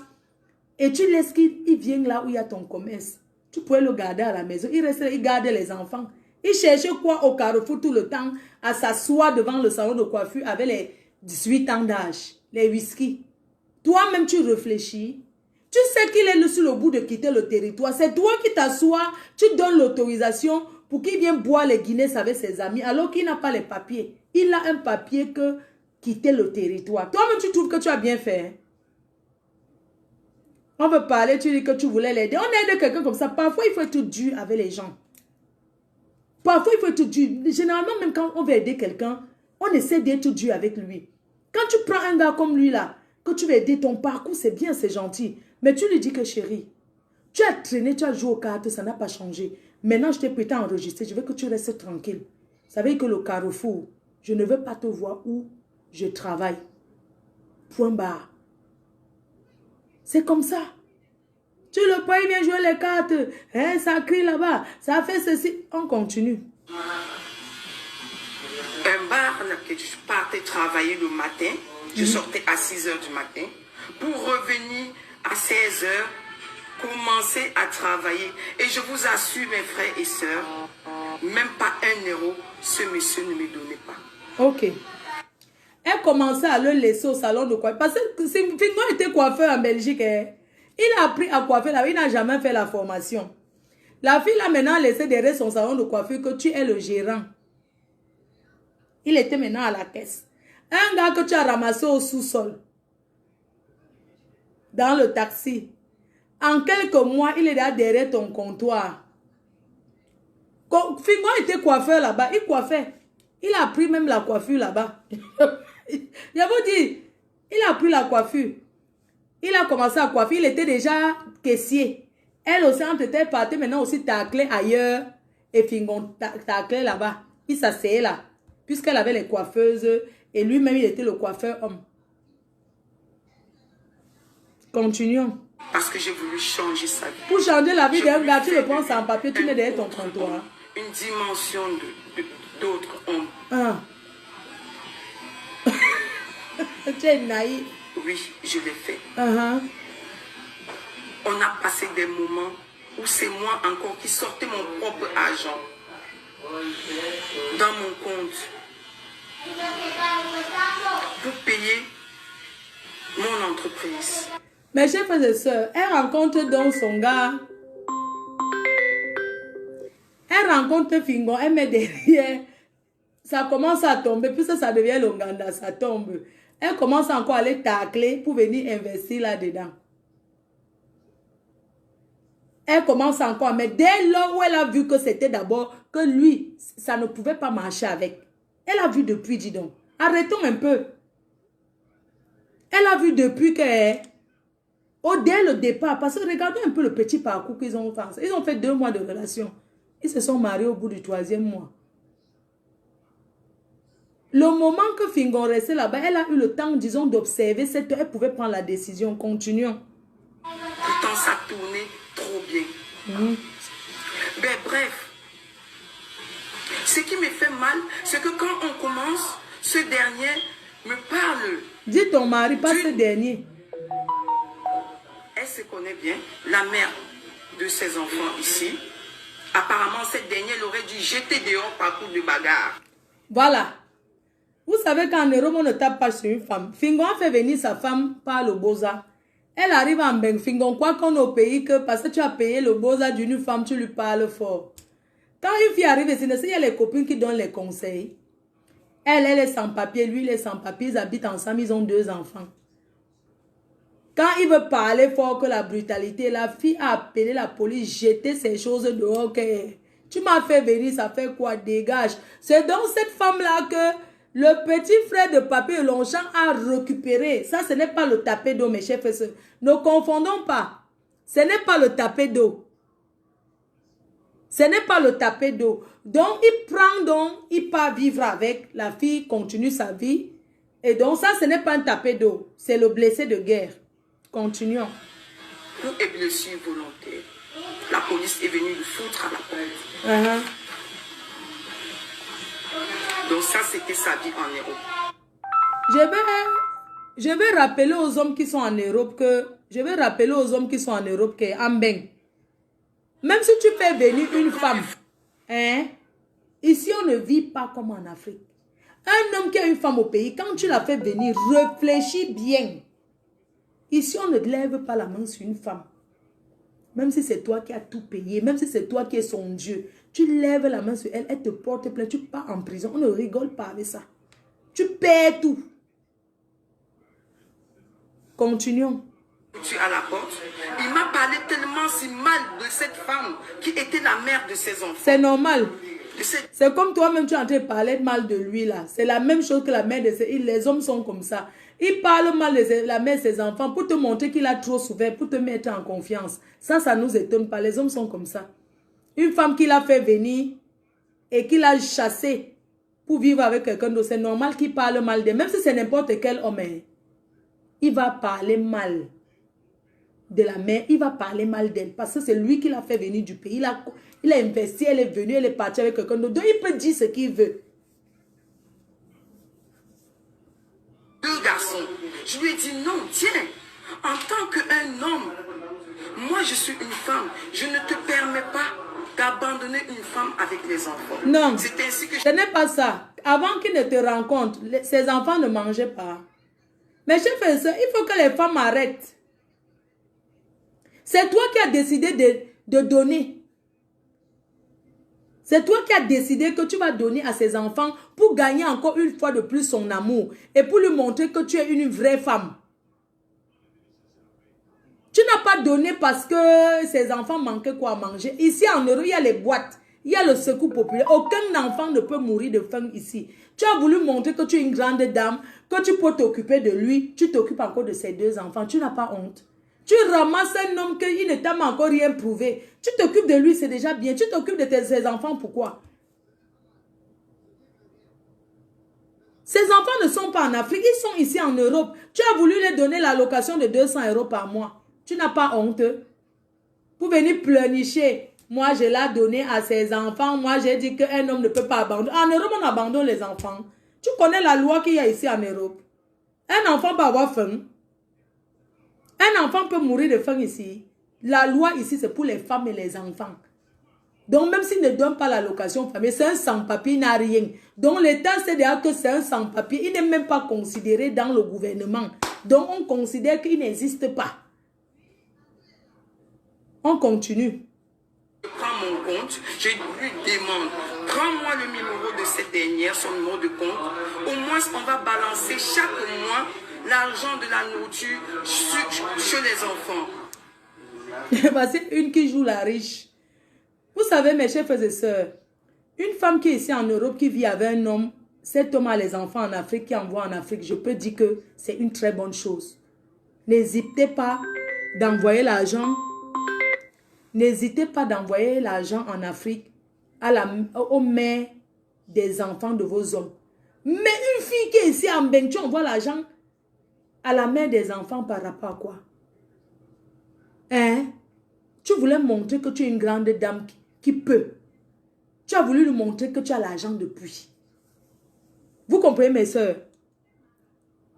et tu laisses qu'il vienne là où il y a ton commerce? Tu pourrais le garder à la maison. Il gardait les enfants. Il cherchait quoi au Carrefour tout le temps à s'asseoir devant le salon de coiffure avec les 18 ans d'âge, les whisky. Toi-même, tu réfléchis. Tu sais qu'il est sur le bout de quitter le territoire. C'est toi qui t'assois, tu donnes l'autorisation pour qu'il vienne boire les Guinness avec ses amis alors qu'il n'a pas les papiers. Il a un papier que quitter le territoire. Toi-même, tu trouves que tu as bien fait. Hein? On veut parler, tu dis que tu voulais l'aider. On aide quelqu'un comme ça. Parfois, il faut être dur avec les gens. Parfois, il faut être dur. Généralement, même quand on veut aider quelqu'un, on essaie d'être dur avec lui. Quand tu prends un gars comme lui là, que tu veux aider ton parcours, c'est bien, c'est gentil. Mais tu lui dis que chérie, tu as traîné, tu as joué aux cartes, ça n'a pas changé. Maintenant, je t'ai prêté à enregistrer, je veux que tu restes tranquille. Vous savez que le Carrefour, je ne veux pas te voir où je travaille. Point barre. C'est comme ça. Tu le prends, il vient jouer les cartes. Hein, ça crie là-bas. Ça fait ceci. On continue. Un bar dans lequel je partais travailler le matin. Je sortais à 6 h du matin. Pour revenir à 16 h, commencer à travailler. Et je vous assure, mes frères et sœurs, même pas 1 euro, ce monsieur ne me donnait pas. Ok. Elle commençait à le laisser au salon de coiffure. Parce que Fingon était coiffeur en Belgique. Hein. Il a appris à coiffer là, il n'a jamais fait la formation. La fille a maintenant laissé derrière son salon de coiffure que tu es le gérant. Il était maintenant à la caisse. Un gars que tu as ramassé au sous-sol. Dans le taxi. En quelques mois, il est là derrière ton comptoir. Fingon était coiffeur là-bas. Il coiffait. Il a pris même la coiffure là-bas. Je vous dis, il a pris la coiffure. Il a commencé à coiffer. Il était déjà caissier. Elle aussi, entre tes parties, maintenant aussi taclé ailleurs. Et Fingon taclé là-bas. Il s'asseyait là. Puisqu'elle avait les coiffeuses. Et lui-même, il était le coiffeur homme. Continuons. Parce que j'ai voulu changer sa vie. Pour changer la vie d'un gars, tu le prends sans papier, tu mets derrière ton comptoir. Une dimension d'autres hommes. Ah. Tu es naïf. Oui, je l'ai fait. Uh-huh. On a passé des moments où c'est moi encore qui sortais mon propre argent dans mon compte pour payer mon entreprise. Mes chers frères et sœurs, elle rencontre donc son gars. Elle rencontre Fingon, elle met derrière. Ça commence à tomber, puis ça devient l'Onganda, ça tombe. Elle commence encore à aller tacler pour venir investir là-dedans. Elle commence encore, mais dès lors où elle a vu que c'était d'abord que lui, ça ne pouvait pas marcher avec. Elle a vu depuis, dis donc. Arrêtons un peu. Elle a vu depuis que, dès le départ, parce que regardez un peu le petit parcours qu'ils ont fait. Ils ont fait 2 mois de relation. Ils se sont mariés au bout du 3e mois. Le moment que Fingon restait là-bas, elle a eu le temps, disons, d'observer cette... Elle pouvait prendre la décision. Continuons. Pourtant, ça tournait trop bien. Ben, bref. Ce qui me fait mal, c'est que quand on commence, ce dernier me parle. Dis ton mari, pas ce dernier. Elle se connaît bien, la mère de ses enfants ici. Apparemment, cette dernière l'aurait dû jeter dehors par coup de bagarre. Voilà. Vous savez qu'en Europe, on ne tape pas sur une femme. Fingon a fait venir sa femme par le Boza. Elle arrive en Beng. Fingon croit qu'on est au pays que parce que tu as payé le Boza d'une femme, tu lui parles fort. Quand une fille arrive ici, il y a les copines qui donnent les conseils. Elle est sans papier, lui, il est sans papier. Ils habitent ensemble, ils ont 2 enfants. Quand il veut parler fort que la brutalité, la fille a appelé la police, jeté ces choses dehors. Okay. Tu m'as fait venir, ça fait quoi? Dégage. C'est donc cette femme-là que le petit frère de Papy Longchamp a récupéré. Ça, ce n'est pas le tapé d'eau, mes chers et sœurs. Ne confondons pas. Ce n'est pas le tapé d'eau. Ce n'est pas le tapé d'eau. Donc, il prend donc, il part vivre avec. La fille continue sa vie. Et donc, ça, ce n'est pas un tapé d'eau. C'est le blessé de guerre. Continuons. Pour une blessure volontaire, la police est venue le foutre à la porte. Donc ça, c'était sa vie en Europe. Je vais rappeler aux hommes qui sont en Europe que... Je vais rappeler aux hommes qui sont en Europe que Ambeng, même si tu fais venir une femme, hein, ici on ne vit pas comme en Afrique. Un homme qui a une femme au pays, quand tu la fais venir, réfléchis bien. Ici, on ne lève pas la main sur une femme. Même si c'est toi qui as tout payé, même si c'est toi qui es son Dieu, tu lèves la main sur elle, elle te porte plainte, tu pars en prison. On ne rigole pas avec ça. Tu perds tout. Continuons. Tu à la porte. Il m'a parlé tellement si mal de cette femme qui était la mère de ses enfants. C'est normal. C'est comme toi-même, tu es en train de parler mal de lui là. C'est la même chose que la mère de ses... Les hommes sont comme ça. Il parle mal de la mère de ses enfants pour te montrer qu'il a trop souffert, pour te mettre en confiance. Ça ne nous étonne pas. Les hommes sont comme ça. Une femme qu'il a fait venir et qu'il a chassée pour vivre avec quelqu'un d'autre, c'est normal qu'il parle mal d'elle. Même si c'est n'importe quel homme, il va parler mal de la mère, il va parler mal d'elle. Parce que c'est lui qui l'a fait venir du pays. Il a investi, elle est venue, elle est partie avec quelqu'un d'autre. Donc il peut dire ce qu'il veut. 2 garçons. Je lui ai dit non, tiens, en tant qu'un homme, moi je suis une femme, je ne te permets pas d'abandonner une femme avec les enfants. Non, c'est ainsi que ce n'est pas ça. Avant qu'il ne te rencontre, ses enfants ne mangeaient pas. Mais je fais ça, il faut que les femmes arrêtent. C'est toi qui as décidé de donner. C'est toi qui as décidé que tu vas donner à ses enfants pour gagner encore une fois de plus son amour et pour lui montrer que tu es une vraie femme. Tu n'as pas donné parce que ses enfants manquaient quoi à manger. Ici en Europe, il y a les boîtes, il y a le secours populaire. Aucun enfant ne peut mourir de faim ici. Tu as voulu montrer que tu es une grande dame, que tu peux t'occuper de lui. Tu t'occupes encore de ses 2 enfants. Tu n'as pas honte. Tu ramasses un homme qu'il ne t'a encore rien prouvé. Tu t'occupes de lui, c'est déjà bien. Tu t'occupes de ses enfants, pourquoi? Ces enfants ne sont pas en Afrique, ils sont ici en Europe. Tu as voulu leur donner l'allocation de 200 € par mois. Tu n'as pas honte? Pour venir pleurnicher. Moi, je l'ai donné à ses enfants. Moi, j'ai dit qu'un homme ne peut pas abandonner. En Europe, on abandonne les enfants. Tu connais la loi qu'il y a ici en Europe. Un enfant peut avoir faim. Un enfant peut mourir de faim ici. La loi ici, c'est pour les femmes et les enfants. Donc, même s'il ne donne pas l'allocation famille, c'est un sans-papier, il n'a rien. Donc, l'État sait déjà que c'est un sans-papier. Il n'est même pas considéré dans le gouvernement. Donc, on considère qu'il n'existe pas. On continue. Je prends mon compte, je lui demande, prends-moi le numéro de cette dernière, son numéro de compte. Au moins, on va balancer chaque mois l'argent de la nourriture chez les enfants. Parce une qui joue la riche. Vous savez, mes chers frères et sœurs, une femme qui est ici en Europe, qui vit avec un homme, cet homme a les enfants en Afrique, qui envoie en Afrique, je peux dire que c'est une très bonne chose. N'hésitez pas d'envoyer l'argent. N'hésitez pas d'envoyer l'argent en Afrique aux mères des enfants de vos hommes. Mais une fille qui est ici en Mbeng, tu envoies l'argent à la mère des enfants par rapport à quoi? Hein? Tu voulais montrer que tu es une grande dame qui peut. Tu as voulu lui montrer que tu as l'argent depuis. Vous comprenez, mes soeurs?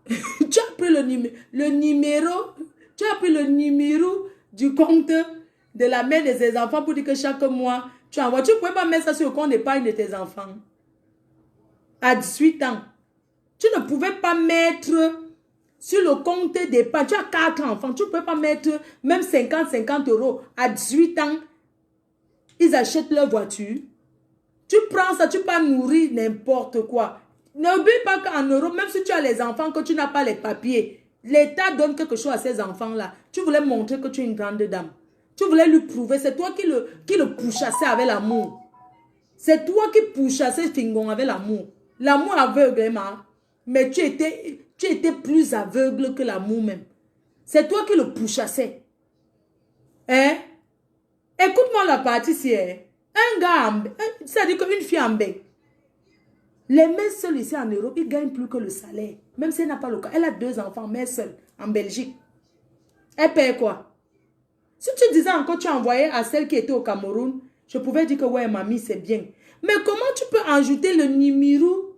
Tu as pris le numéro, tu as pris le numéro du compte de la mère de ses enfants pour dire que chaque mois, tu envoies. Tu ne pouvais pas mettre ça sur le compte d'épargne de tes enfants. À 18 ans. Tu ne pouvais pas mettre sur le compte d'épargne. Tu as 4 enfants. Tu ne pouvais pas mettre même 50 € à 18 ans. Ils achètent leur voiture. Tu prends ça, tu peux nourrir n'importe quoi. N'oublie pas qu'en Europe, même si tu as les enfants, que tu n'as pas les papiers, l'État donne quelque chose à ces enfants-là. Tu voulais montrer que tu es une grande dame. Tu voulais lui prouver. C'est toi qui le pourchassais avec l'amour. C'est toi qui pourchassais Fingon avec l'amour. L'amour aveuglement. Mais tu étais plus aveugle que l'amour même. C'est toi qui le pourchassais. Hein? Écoute-moi la partie ici. Hein? Un gars, c'est-à-dire qu'une fille en bec. Les mères seules ici en Europe, ils gagnent plus que le salaire. Même si elle n'a pas le cas. Elle a 2 enfants, mère seule, en Belgique. Elle paye quoi? Si tu disais encore, tu envoyais à celle qui était au Cameroun, je pouvais dire que ouais, mamie, c'est bien. Mais comment tu peux ajouter le numéro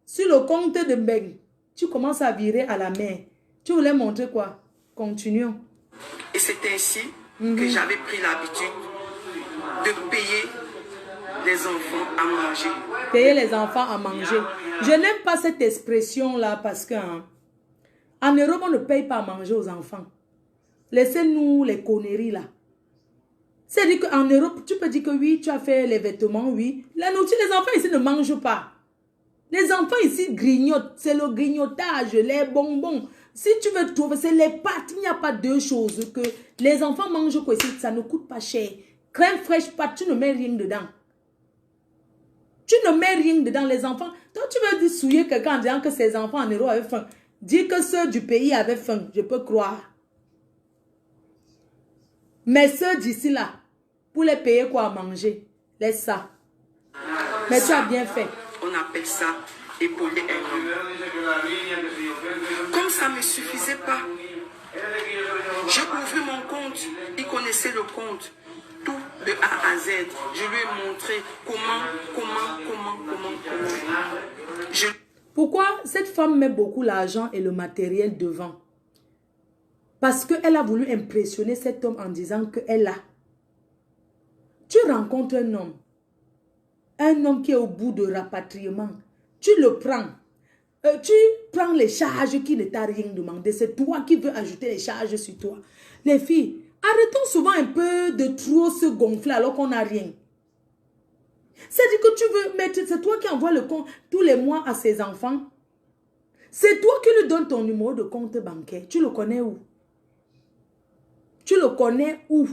sur le compte de Mbeng? Tu commences à virer à la mer. Tu voulais montrer quoi? Continuons. Et c'est ainsi que j'avais pris l'habitude de payer les enfants à manger. Payer les enfants à manger. Je n'aime pas cette expression-là parce qu'en Europe, on ne paye pas à manger aux enfants. Laissez-nous les conneries là. C'est-à-dire qu'en Europe, tu peux dire que oui, tu as fait les vêtements, oui. La nourriture, les enfants ici ne mangent pas. Les enfants ici grignotent. C'est le grignotage, les bonbons. Si tu veux trouver, c'est les pâtes. Il n'y a pas deux choses que les enfants mangent quoi ici. Ça ne coûte pas cher. Crème fraîche, pâte, tu ne mets rien dedans. Tu ne mets rien dedans, les enfants. Toi, tu veux dire souiller quelqu'un en disant que ses enfants en Europe avaient faim. Dis que ceux du pays avaient faim. Je peux croire. Mais ceux d'ici là, pour les payer quoi à manger, laisse ça. Mais tu as bien fait. On appelle ça épauler un homme. Comme ça ne me suffisait pas, j'ai ouvert mon compte. Il connaissait le compte. Tout de A à Z. Je lui ai montré comment. Pourquoi cette femme met beaucoup l'argent et le matériel devant? Parce qu'elle a voulu impressionner cet homme en disant qu'elle a. Tu rencontres un homme qui est au bout de rapatriement. Tu le prends. Tu prends les charges qui ne t'a rien demandé. C'est toi qui veux ajouter les charges sur toi. Les filles, arrêtons souvent un peu de trop se gonfler alors qu'on n'a rien. C'est-à-dire que tu veux mettre, c'est toi qui envoies le compte tous les mois à ses enfants. C'est toi qui lui donnes ton numéro de compte bancaire. Tu le connais où? Tu le connais où?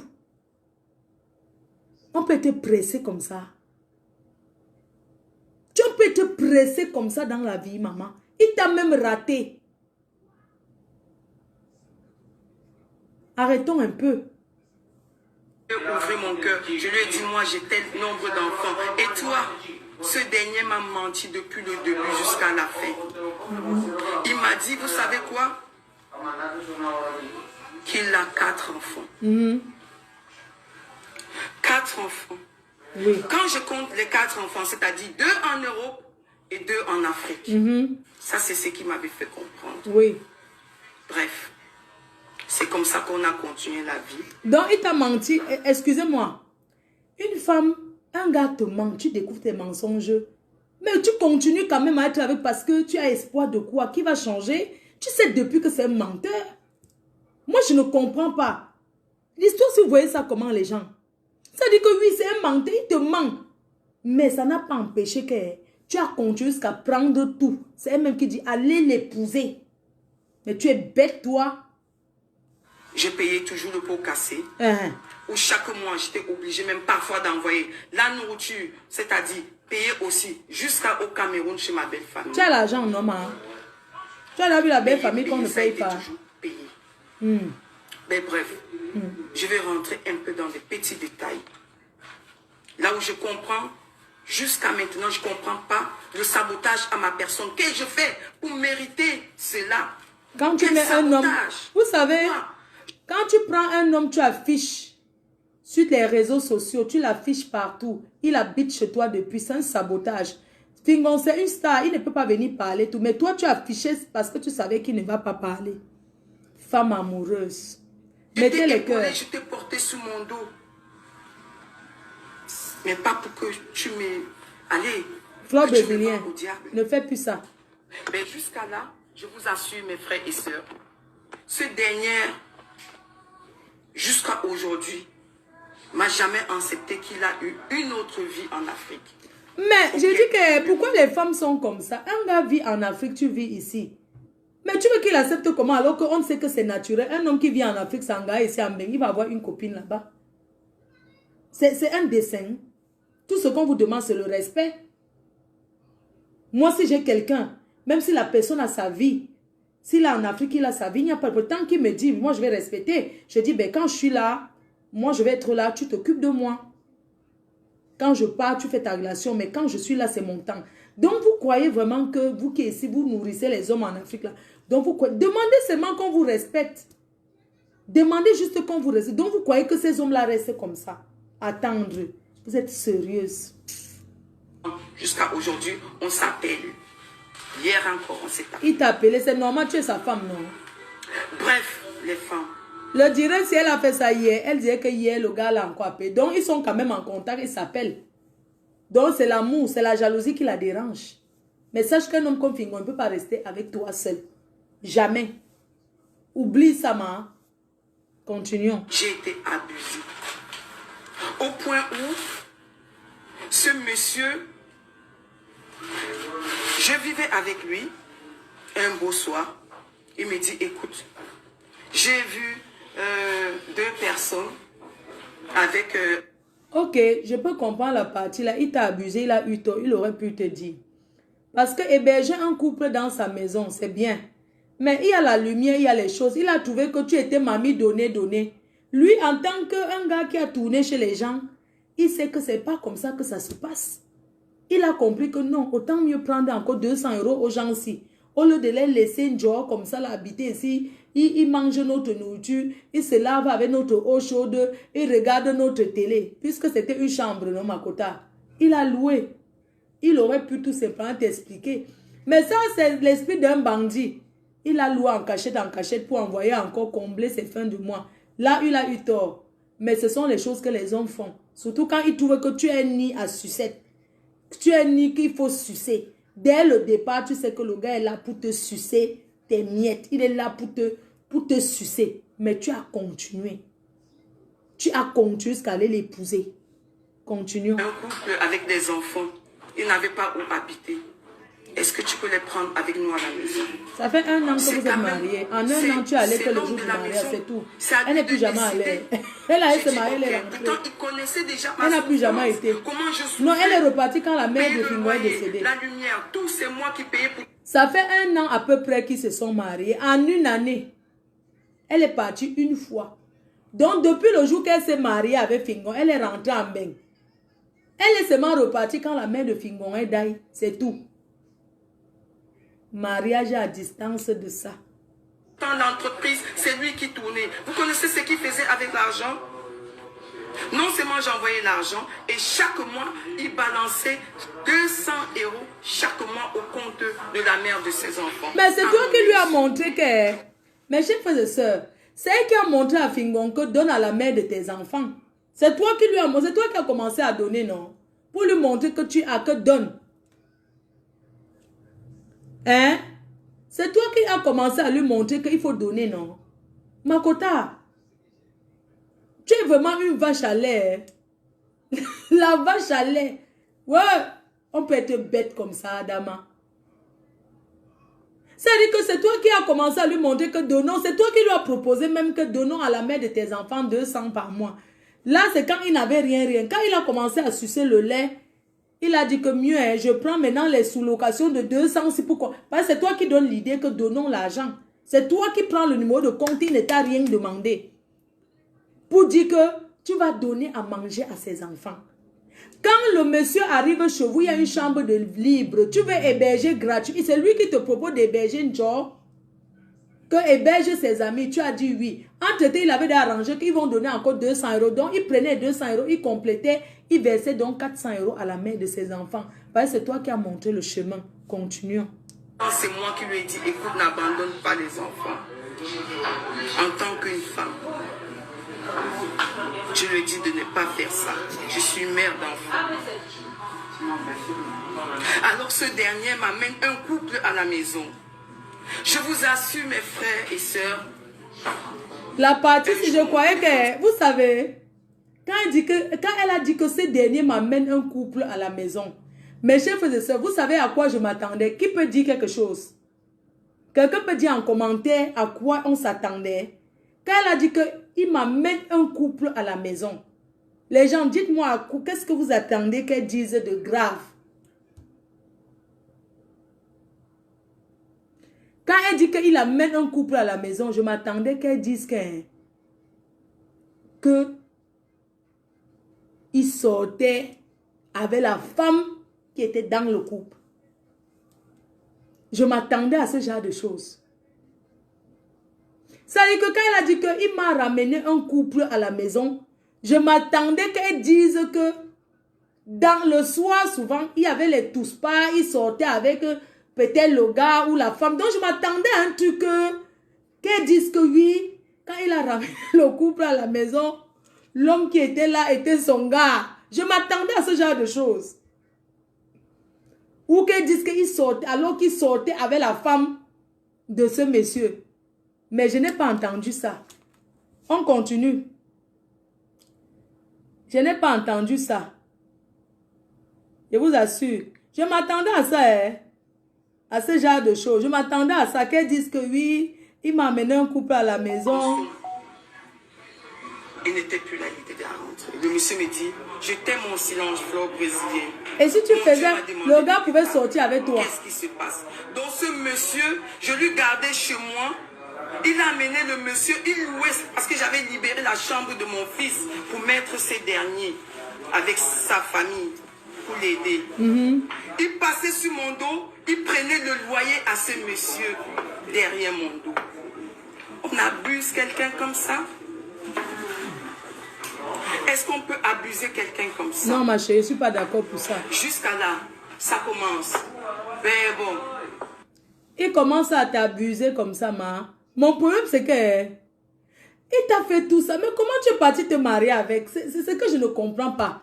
On peut te presser comme ça. Tu peux te presser comme ça dans la vie, maman. Il t'a même raté. Arrêtons un peu. Ouvrir mon cœur. Je lui ai dit, moi, j'ai tel nombre d'enfants. Et toi, ce dernier m'a menti depuis le début jusqu'à la fin. Il m'a dit, vous savez quoi? Qu'il a 4 enfants. 4 enfants. Oui. Quand je compte les 4 enfants, c'est-à-dire 2 en Europe et 2 en Afrique. Ça, c'est ce qui m'avait fait comprendre. Oui. Bref, c'est comme ça qu'on a continué la vie. Donc, il t'a menti. Excusez-moi. Une femme, un gars te ment, tu découvres tes mensonges. Mais tu continues quand même à être avec parce que tu as espoir de quoi? Qui va changer? Tu sais depuis que c'est un menteur. Moi, je ne comprends pas. L'histoire, si vous voyez ça, comment les gens... Ça dit que oui, c'est un menteur, il te ment. Mais ça n'a pas empêché que tu as continué jusqu'à prendre tout. C'est elle-même qui dit, allez l'épouser. Mais tu es bête, toi. J'ai payé toujours le pot cassé. Où chaque mois, j'étais obligé même parfois d'envoyer la nourriture, c'est-à-dire payer aussi jusqu'au Cameroun chez ma belle famille. Tu as l'argent, non, ma? Tu as vu la belle famille qu'on ne paye pas. Toujours payé. Mais bref, je vais rentrer un peu dans des petits détails. Là où je comprends, jusqu'à maintenant, je ne comprends pas le sabotage à ma personne. Qu'est-ce que je fais pour mériter cela? Quand tu mets un homme, vous savez, quand tu prends un homme, tu affiches sur les réseaux sociaux, tu l'affiches partout. Il habite chez toi depuis, c'est un sabotage. Fingon, c'est une star, il ne peut pas venir parler tout. Mais toi, tu affichais parce que tu savais qu'il ne va pas parler. Femme amoureuse. Mettez le cœur. Je t'ai porté sous mon dos. Mais pas pour que tu me... Allez. Fleur brésilien, ne fais plus ça. Mais jusqu'à là, je vous assure, mes frères et sœurs, ce dernier, jusqu'à aujourd'hui, m'a jamais accepté qu'il a eu une autre vie en Afrique. Mais je dis que pourquoi les femmes sont comme ça? Un gars vit en Afrique, tu vis ici. Mais tu veux qu'il accepte comment alors qu'on sait que c'est naturel? Un homme qui vit en Afrique, c'est un gars ici en Bengue, il va avoir une copine là-bas. C'est un dessin. Tout ce qu'on vous demande, c'est le respect. Moi, si j'ai quelqu'un, même si la personne a sa vie, s'il est en Afrique, il a sa vie, il n'y a pas de temps qu'il me dit, moi je vais respecter. Je dis, ben quand je suis là, moi je vais être là, tu t'occupes de moi. Quand je pars, tu fais ta relation, mais quand je suis là, c'est mon temps. Donc vous croyez vraiment que vous qui ici, vous nourrissez les hommes en Afrique là. Donc vous croyez, demandez seulement qu'on vous respecte. Demandez juste qu'on vous respecte. Donc vous croyez que ces hommes-là restent comme ça, attendre. Vous êtes sérieuse. Jusqu'à aujourd'hui, on s'appelle. Hier encore, on s'est appelé. Il t'a appelé, c'est normal, tu es sa femme, non? Bref, les femmes. Le dirait si elle a fait ça hier, elle dirait que hier, le gars l'a encore appelé. Donc, ils sont quand même en contact, ils s'appellent. Donc, c'est l'amour, c'est la jalousie qui la dérange. Mais sache qu'un homme comme Fingon ne peut pas rester avec toi seul. Jamais. Oublie ça, ma. Continuons. J'ai été abusée. Au point où ce monsieur, je vivais avec lui un beau soir. Il me dit, écoute, j'ai vu 2 personnes avec... Ok, je peux comprendre la partie là. Il t'a abusé, il a eu tort, il aurait pu te dire. Parce que héberger un couple dans sa maison, c'est bien. Mais il y a la lumière, il y a les choses. Il a trouvé que tu étais mamie donnée. Lui, en tant qu'un gars qui a tourné chez les gens, il sait que c'est pas comme ça que ça se passe. Il a compris que non, autant mieux prendre encore 200 € aux gens-ci. Au lieu de les laisser une joie comme ça, l'habiter ici, il mange notre nourriture, il se lave avec notre eau chaude, il regarde notre télé. Puisque c'était une chambre, non, Makota. Il a loué. Il aurait pu tout simplement t'expliquer. Mais ça, c'est l'esprit d'un bandit. Il a loué en cachette pour envoyer encore combler ses fins de mois. Là, il a eu tort. Mais ce sont les choses que les hommes font. Surtout quand ils trouvent que tu es ni à sucette. Tu es ni qu'il faut sucer. Dès le départ, tu sais que le gars est là pour te sucer tes miettes. Il est là pour te sucer. Mais tu as continué. Tu as continué jusqu'à aller l'épouser. Continuons. Un couple avec des enfants. Ils n'avaient pas où habiter. Est-ce que tu peux les prendre avec nous à la maison? Ça fait 1 an que vous êtes mariés. En 1 an, tu es allé que le jour du mariage, c'est tout. Elle n'est plus jamais allée. Elle a été mariée, elle est rentrée. Elle n'a plus jamais été. Non, elle est repartie quand la mère de Fingon est décédée. La lumière, tout c'est moi qui payais pour... Ça fait 1 an à peu près qu'ils se sont mariés. En 1 année, elle est partie 1 fois. Donc, depuis le jour qu'elle s'est mariée avec Fingon, elle est rentrée en bain. Elle est seulement repartie quand la mère de Fingon est d'ailleurs. C'est tout. Mariage à distance de ça. Dans l'entreprise, c'est lui qui tournait. Vous connaissez ce qu'il faisait avec l'argent? Non seulement j'envoyais l'argent et chaque mois, il balançait 200 € chaque mois au compte de la mère de ses enfants. Mais c'est toi qui lui as montré que... Mes chers frères et sœurs, c'est elle qui a montré à Fingon que donne à la mère de tes enfants. C'est toi qui lui as montré, c'est toi qui as commencé à donner, non? Pour lui montrer que tu as que donne. Hein? C'est toi qui as commencé à lui montrer qu'il faut donner, non? Makota, tu es vraiment une vache à lait. Hein? La vache à lait. Ouais, on peut être bête comme ça, Adama. C'est-à-dire que c'est toi qui as commencé à lui montrer que donnons. C'est toi qui lui as proposé même que donnons à la mère de tes enfants 200 par mois. Là, c'est quand il n'avait rien. Quand il a commencé à sucer le lait, il a dit que mieux, hein, je prends maintenant les sous-locations de 200. C'est pourquoi? Parce que c'est toi qui donnes l'idée que donnons l'argent. C'est toi qui prends le numéro de compte, il ne t'a rien demandé. Pour dire que tu vas donner à manger à ses enfants. Quand le monsieur arrive chez vous, il y a une chambre de libre. Tu veux héberger gratuit. C'est lui qui te propose d'héberger une job. Que héberge ses amis. Tu as dit oui. Entre-temps, il avait arrangé qu'ils vont donner encore 200 €. Donc, il prenait 200 €, il complétait, il versait donc 400 € à la mère de ses enfants. Parce que c'est toi qui as montré le chemin. Continuons. C'est moi qui lui ai dit, écoute, n'abandonne pas les enfants. En tant qu'une femme, je lui ai dit de ne pas faire ça. Je suis mère d'enfants. Alors ce dernier m'amène un couple à la maison. Je vous assure, mes frères et sœurs. La partie, si je croyais que, vous savez, quand elle a dit que ce dernier m'amène un couple à la maison, mes chers frères et sœurs, vous savez à quoi je m'attendais? Qui peut dire quelque chose? Quelqu'un peut dire en commentaire à quoi on s'attendait? Quand elle a dit qu'il m'amène un couple à la maison, les gens, dites-moi, qu'est-ce que vous attendez qu'elle dise de grave? Quand elle dit qu'il amène un couple à la maison, je m'attendais qu'elle dise que il sortait avec la femme qui était dans le couple. Je m'attendais à ce genre de choses. C'est-à-dire que quand elle a dit qu'il m'a ramené un couple à la maison, je m'attendais qu'elle dise que dans le soir, souvent, il y avait les tous-pas, il sortait avec peut-être le gars ou la femme. Donc, je m'attendais à un truc qu'elle dise que oui, quand il a ramené le couple à la maison, l'homme qui était là était son gars. Je m'attendais à ce genre de choses. Ou qu'elle dise qu'il sortait, alors qu'il sortait avec la femme de ce monsieur. Mais je n'ai pas entendu ça. On continue. Je n'ai pas entendu ça. Je vous assure. Je m'attendais à ça, hein? À ce genre de choses. Je m'attendais à ça. Qu'elle dise que oui, il m'a amené un couple à la maison. Il n'était plus là, il était déjà rentré. Le monsieur me dit, je t'aime mon silence fleur brésilien. Et si tu faisais, le gars pouvait sortir avec toi. Qu'est-ce qui se passe? Donc ce monsieur, je lui gardais chez moi. Il a amené le monsieur, il louait, parce que j'avais libéré la chambre de mon fils pour mettre ces derniers avec sa famille, pour l'aider. Il passait sur mon dos, il prenait le loyer à ce monsieur derrière mon dos. On abuse quelqu'un comme ça? Est-ce qu'on peut abuser quelqu'un comme ça? Non, ma chérie, je ne suis pas d'accord pour ça. Jusqu'à là, ça commence. Mais bon. Il commence à t'abuser comme ça, ma. Mon problème, c'est que il t'a fait tout ça. Mais comment tu es parti te marier avec? C'est ce que je ne comprends pas.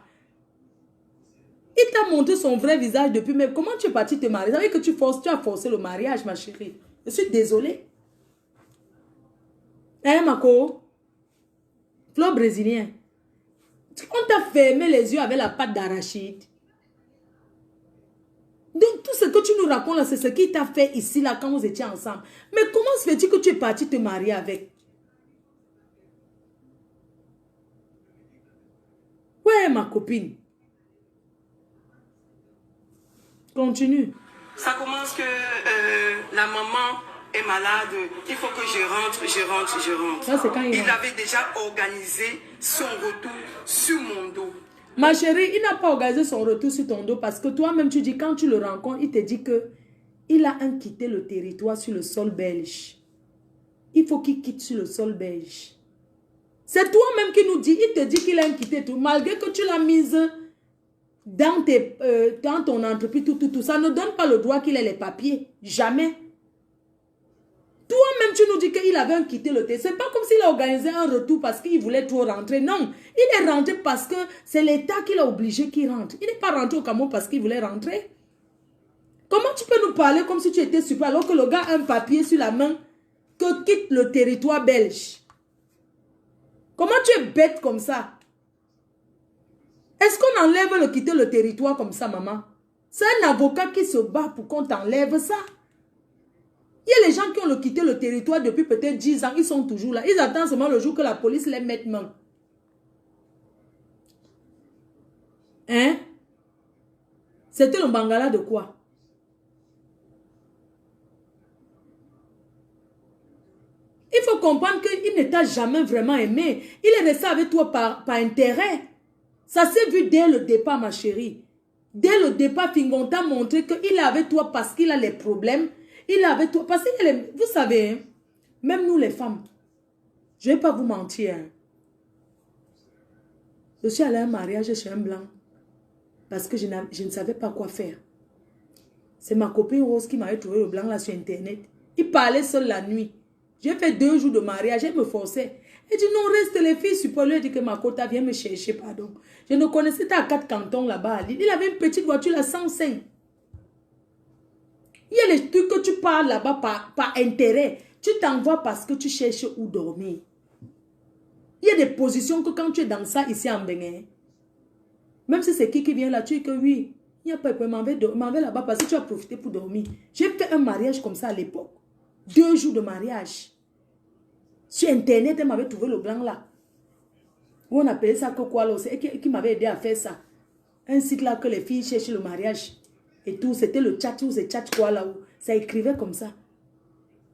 Il t'a montré son vrai visage depuis. Mais comment tu es parti te marier? Ça veut dire que tu as forcé le mariage, ma chérie. Je suis désolée. Hein, Mako? Fleur brésilien. On t'a fermé les yeux avec la pâte d'arachide. Donc, tout ce que tu nous racontes là, c'est ce qu'il t'a fait ici, là, quand vous étiez ensemble. Mais comment se fait-il que tu es parti te marier avec? Ouais, ma copine. Continue. Ça commence que la maman est malade, il faut que je rentre. Ça, c'est quand il rentre. avait déjà organisé son retour sur mon dos. Ma chérie, il n'a pas organisé son retour sur ton dos parce que toi-même, tu dis, quand tu le rencontres, il te dit que il a quitté le territoire sur le sol belge. Il faut qu'il quitte sur le sol belge. C'est toi-même qui nous dit, il te dit qu'il a quitté tout, malgré que tu l'as mise dans, dans ton entreprise, tout. Ça ne donne pas le droit qu'il ait les papiers. Jamais. Toi-même, tu nous dis qu'il avait quitté le territoire. C'est pas comme s'il a organisé un retour parce qu'il voulait trop rentrer. Non, il est rentré parce que c'est l'État qui l'a obligé qu'il rentre. Il n'est pas rentré au Cameroun parce qu'il voulait rentrer. Comment tu peux nous parler comme si tu étais super alors que le gars a un papier sur la main que quitte le territoire belge? Comment tu es bête comme ça? Est-ce qu'on enlève le quitter le territoire comme ça, maman? C'est un avocat qui se bat pour qu'on t'enlève ça. Il y a les gens qui ont le quitté le territoire depuis peut-être 10 ans. Ils sont toujours là. Ils attendent seulement le jour que la police les mette main. Hein? C'était le Bangala de quoi? Il faut comprendre qu'il ne t'a jamais vraiment aimé. Il est resté avec toi par intérêt. Ça s'est vu dès le départ, ma chérie. Dès le départ, Fingon t'a montré qu'il est avec toi parce qu'il a les problèmes. Il est avec toi parce qu'il est... Vous savez, hein, même nous les femmes, je ne vais pas vous mentir. Hein. Je suis allée à un mariage chez un blanc parce que je ne savais pas quoi faire. C'est ma copine Rose qui m'avait trouvé le blanc là sur Internet. Il parlait seul la nuit. J'ai fait 2 jours de mariage, elle me forçait. Elle dit non, reste les filles super. Elle dit que ma cota vient me chercher, pardon. Je ne connaissais pas à 4 cantons là-bas. Il avait une petite voiture là, 105. Il y a les trucs que tu parles là-bas par intérêt. Tu t'envoies parce que tu cherches où dormir. Il y a des positions que quand tu es dans ça ici en Bénin, même si c'est qui vient là, tu dis que oui, il n'y a pas de problème, m'en vais là-bas parce que tu as profité pour dormir. J'ai fait un mariage comme ça à l'époque. 2 jours de mariage. Sur Internet, elle m'avait trouvé le blanc là. Où on appelait ça que quoi là, c'est qui m'avait aidé à faire ça. Un site là que les filles cherchent le mariage. Et tout, c'était le chat ou c'est chat quoi là où ça écrivait comme ça.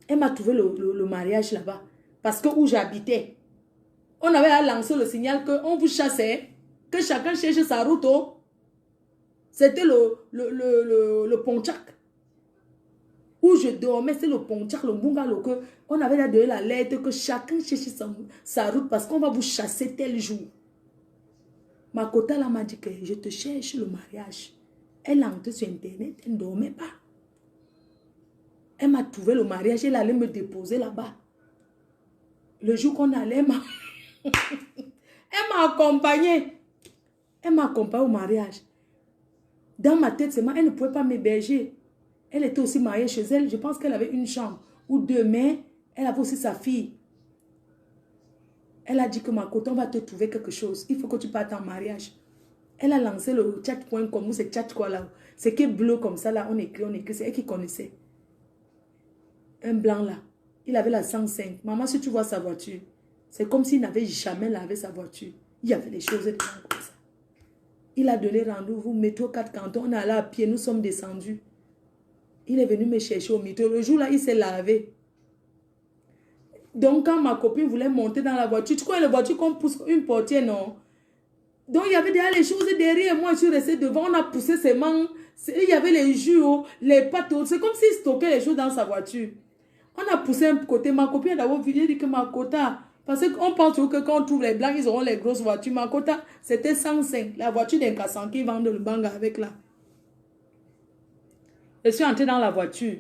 Elle m'a trouvé le mariage là-bas. Parce que où j'habitais, on avait lancé le signal qu'on vous chassait, que chacun cherche sa route. C'était le Pontiac. Où je dormais, c'est le Pontiac, le bungalow, on avait donné la lettre que chacun cherche sa route parce qu'on va vous chasser tel jour. Ma cota là m'a dit que je te cherche le mariage. Elle a entré sur Internet, elle ne dormait pas. Elle m'a trouvé le mariage, elle allait me déposer là-bas. Le jour qu'on allait, elle m'a accompagnée. Elle m'a accompagnée au mariage. Dans ma tête, seulement, elle ne pouvait pas m'héberger. Elle était aussi mariée chez elle. Je pense qu'elle avait une chambre ou 2, mais elle avait aussi sa fille. Elle a dit que ma cota, on va te trouver quelque chose. Il faut que tu partes en mariage. Elle a lancé le chat.com ou c'est chat quoi là. C'est qui est bleu comme ça là. On écrit. C'est elle qui connaissait. Un blanc là. Il avait la 105. Maman, si tu vois sa voiture, c'est comme s'il n'avait jamais lavé sa voiture. Il y avait des choses dedans comme ça. Il a donné rendez-vous, métro 4 cantons. On est allé à pied, nous sommes descendus. Il est venu me chercher au métro. Le jour là, il s'est lavé. Donc, quand ma copine voulait monter dans la voiture, tu connais la voiture qu'on pousse une portière, non? Donc, il y avait déjà les choses derrière. Moi, je suis restée devant. On a poussé ses mains. Il y avait les jus, les pâtes. C'est comme s'il stockait les choses dans sa voiture. On a poussé un côté. Ma copine a d'abord vu, dit que ma quota. Parce qu'on pense que quand on trouve les blancs, ils auront les grosses voitures. Ma quota, c'était 105. La voiture d'un Kassan qui vendent le banga avec là. Je suis entrée dans la voiture.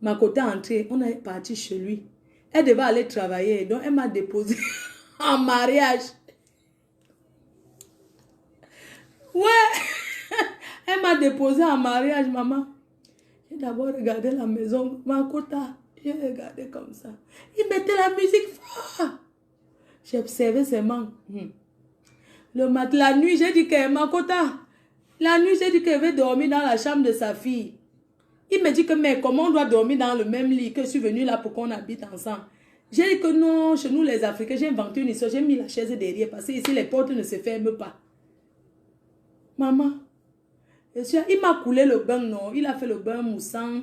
Ma quota est entrée. On est parti chez lui. Elle devait aller travailler. Donc, elle m'a déposé en mariage. Ouais. Elle m'a déposé en mariage, maman. J'ai d'abord regardé la maison. Ma quota. J'ai regardé comme ça. Il mettait la musique fort. J'ai observé ses mains. La nuit, j'ai dit que ma quota. La nuit, j'ai dit qu'elle veut dormir dans la chambre de sa fille. Il me dit que, mais comment on doit dormir dans le même lit que je suis venue là pour qu'on habite ensemble? J'ai dit que non, chez nous les Africains, j'ai inventé une histoire. J'ai mis la chaise derrière parce que ici, les portes ne se ferment pas. Maman, il m'a coulé le bain, non? Il a fait le bain moussant.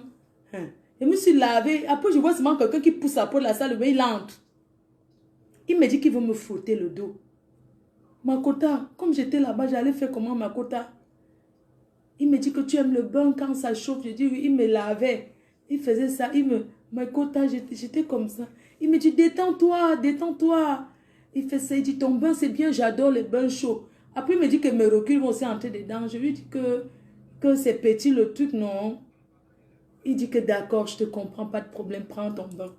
Je me suis lavé. Après, je vois seulement quelqu'un qui pousse la porte de la salle de bain, il entre. Il me dit qu'il veut me frotter le dos. Makota, comme j'étais là-bas, j'allais faire comment, Makota? Il me dit que tu aimes le bain quand ça chauffe. Je dis oui, il me lavait. Il faisait ça. Makota, j'étais comme ça. Il me dit, détends-toi, détends-toi. Il fait ça, il dit, ton bain c'est bien, j'adore les bains chauds. Après, il me dit que mes reculs vont aussi entrer dedans. Je lui dis que c'est petit le truc, non. Il dit que d'accord, je te comprends, pas de problème, prends ton bain.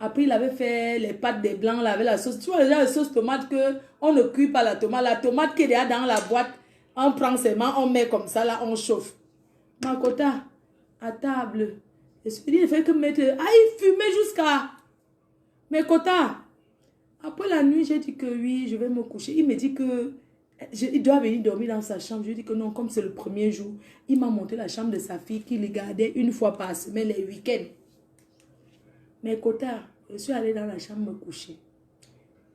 Après, il avait fait les pâtes des blancs, là, avec la sauce. Tu vois déjà la sauce tomate que on ne cuit pas la tomate. La tomate qui est déjà dans la boîte, on prend ses mains, on met comme ça, là, on chauffe. Makota, à table. Je suis dit, il fait que mettre... Ah, il fumait jusqu'à... Makota. Après la nuit, j'ai dit que oui, je vais me coucher. Il me dit que... il doit venir dormir dans sa chambre. Je lui ai dit que non, comme c'est le premier jour, il m'a montré la chambre de sa fille qui le gardait une fois par semaine, les week-ends. Mais Kota, je suis allée dans la chambre me coucher.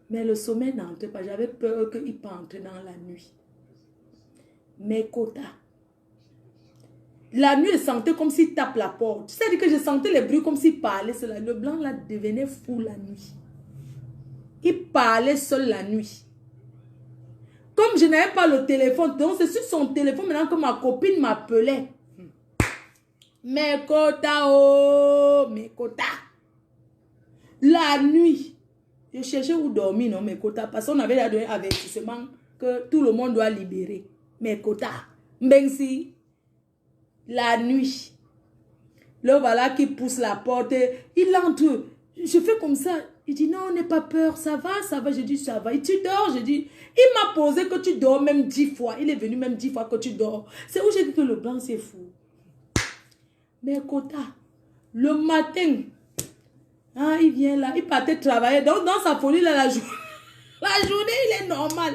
Mais le sommeil n'entrait pas. J'avais peur qu'il peut entrer dans la nuit. Mais Kota, la nuit, je sentais comme s'il tape la porte. Tu sais que je sentais les bruits comme s'il parlait. Le blanc là devenait fou la nuit. Il parlait seul la nuit. Comme je n'avais pas le téléphone, donc c'est sur son téléphone maintenant que ma copine m'appelait. Mais Kota, oh, mais Kota. La nuit, je cherchais où dormir, non, mais Kota, parce qu'on avait donné un avertissement que tout le monde doit libérer. Mais Kota, Mbensi, la nuit, le voilà qui pousse la porte, il entre, je fais comme ça. Il dit non, n'aie pas peur, ça va, ça va. Je dis ça va. Et tu dors, je dis, il m'a posé que tu dors même 10 fois. Il est venu même 10 fois que tu dors. C'est où j'ai dit que le blanc c'est fou. Mais Kota, le matin, hein, il vient là, il partait travailler. Donc dans sa folie, là, la journée, il est normal.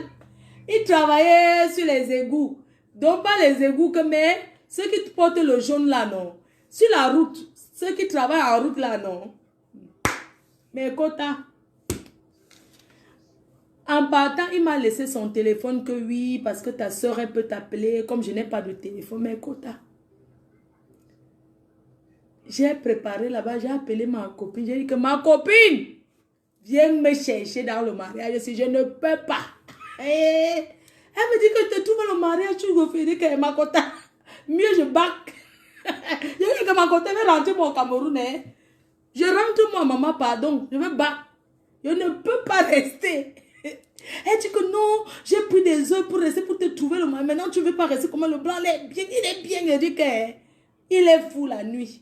Il travaillait sur les égouts. Donc pas les égouts, mais ceux qui portent le jaune là, non. Sur la route, ceux qui travaillent en route là, non. Mais Kota, en partant, il m'a laissé son téléphone que oui, parce que ta soeur, elle peut t'appeler, comme je n'ai pas de téléphone. Mais Kota, j'ai préparé là-bas, j'ai appelé ma copine, j'ai dit que ma copine, viens me chercher dans le mariage. Si je ne peux pas. Elle me dit que tu trouves le mariage, tu refais que ma Kota, mieux je bac. Je dis que ma Kota va rentrer au Cameroun. Je rentre moi, maman, pardon, je vais battre. Je ne peux pas rester. Elle dit que non, j'ai pris des heures pour rester, pour te trouver le mari. Maintenant, tu ne veux pas rester comme le blanc, il est bien. Je dis qu'il est fou la nuit.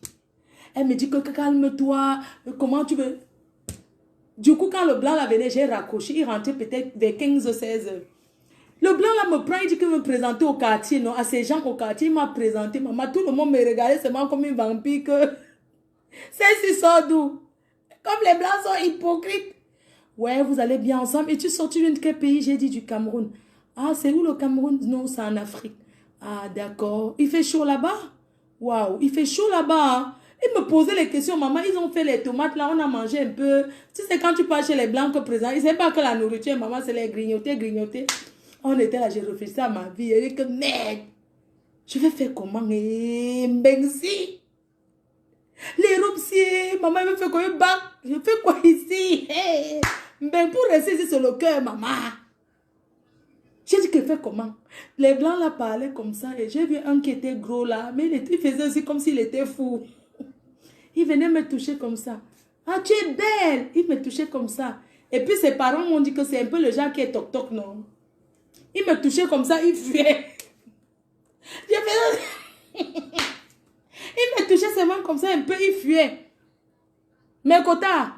Elle me dit que calme-toi, comment tu veux. Du coup, quand le blanc là venait, j'ai raccroché, il rentrait peut-être vers 15-16 heures. Le blanc là me prend, il dit qu'il veut me présenter au quartier, non, à ces gens au quartier, il m'a présenté, maman, tout le monde me regardait seulement comme une vampire que... C'est si sort d'où? Comme les blancs sont hypocrites. Ouais, vous allez bien ensemble. Et tu sors, tu viens de quel pays? J'ai dit du Cameroun. Ah, c'est où le Cameroun? Non, c'est en Afrique. Ah, d'accord. Il fait chaud là-bas? Waouh, il fait chaud là-bas. Hein? Il me posait les questions. Maman, ils ont fait les tomates là, on a mangé un peu. Tu sais, quand tu pars chez les blancs présents, ils ne savent pas que la nourriture, maman, c'est les grignoter. On était là, j'ai réfléchi à ma vie. Elle dit que merde, je vais faire comment? Mbensi. Les robes, maman me fait quoi? Je fais quoi ici? Hey. Ben pour rester ici sur le cœur, maman. J'ai dit que fait comment? Les blancs là parlaient comme ça et j'ai vu un qui était gros là, mais il faisait aussi comme s'il était fou. Il venait me toucher comme ça. Ah, tu es belle! Il me touchait comme ça. Et puis ses parents m'ont dit que c'est un peu le genre qui est toc-toc, non? Il me touchait comme ça, il fuyait. J'ai fait... Il me touchait seulement comme ça, un peu, il fuyait. Mais Kota,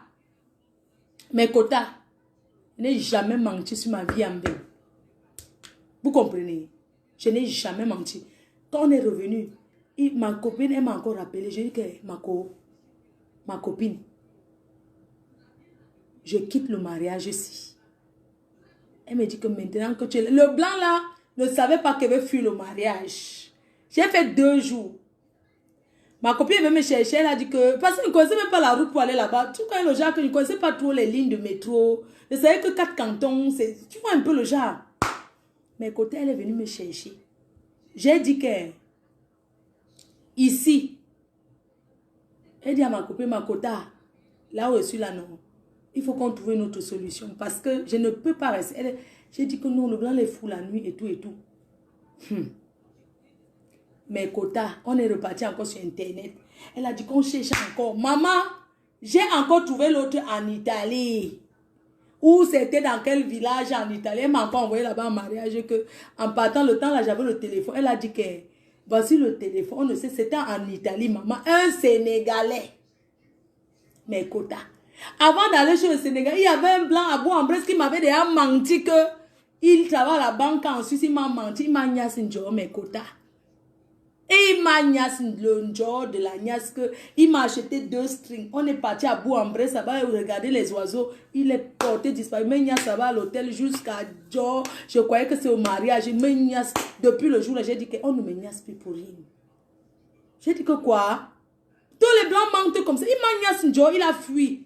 je n'ai jamais menti sur ma vie en vain. Vous comprenez? Je n'ai jamais menti. Quand on est revenu, ma copine, elle m'a encore rappelé. J'ai dit que ma copine, je quitte le mariage ici. Elle me dit que maintenant que tu es... Le blanc là ne savait pas qu'elle veut fuir le mariage. J'ai fait 2 jours. Ma copine veut me chercher, elle a dit que... Parce qu'elle ne connaissait même pas la route pour aller là-bas. Tu vois le genre que je ne connaissais pas trop les lignes de métro. Je savais que 4 cantons, tu vois un peu le genre. Mais côté, elle est venue me chercher. J'ai dit que... Ici, Elle dit à ma copine, ma quota, là où je suis là, non. Il faut qu'on trouve une autre solution. Parce que je ne peux pas rester. J'ai dit que non, le blanc les fout la nuit et tout et tout. Mais quota, on est reparti encore sur Internet. Elle a dit qu'on cherche encore. Maman, j'ai encore trouvé l'autre en Italie. Ou c'était dans quel village en Italie. Elle m'a encore envoyé là-bas en mariage. Que, en partant le temps, là, j'avais le téléphone. Elle a dit que voici le téléphone. On ne sait, c'était en Italie, maman. Un Sénégalais. Mais quota. Avant d'aller chez le Sénégal, il y avait un blanc à Bourg-en-Bresse qui m'avait déjà menti que il travaille à la banque en Suisse. Il m'a menti. Il m'a niasse une job, mais quota. Et il m'a niasse le job de la niasse que il m'a acheté 2 strings. On est parti à Bourg-en-Bresse, ça va regarder les oiseaux. Il est porté disparu. Mais niasse, ça va à l'hôtel jusqu'à Joe. Je croyais que c'est au mariage. Mais niasse, depuis le jour là, j'ai dit qu'on ne me niasse plus pour rien. J'ai dit que quoi? Tous les blancs mentent comme ça. Il m'a niasse une job, il a fui.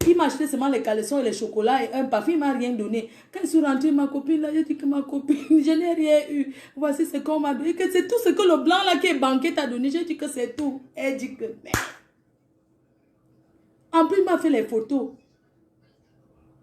Il m'a acheté seulement les caleçons et les chocolats et un parfum, il m'a rien donné. Quand je suis rentrée, ma copine, là, j'ai dit que ma copine, je n'ai rien eu. Voici ce qu'on m'a donné, que c'est tout ce que le blanc là qui est banqué t'a donné. J'ai dit que c'est tout. Elle dit que merde. En plus, il m'a fait les photos.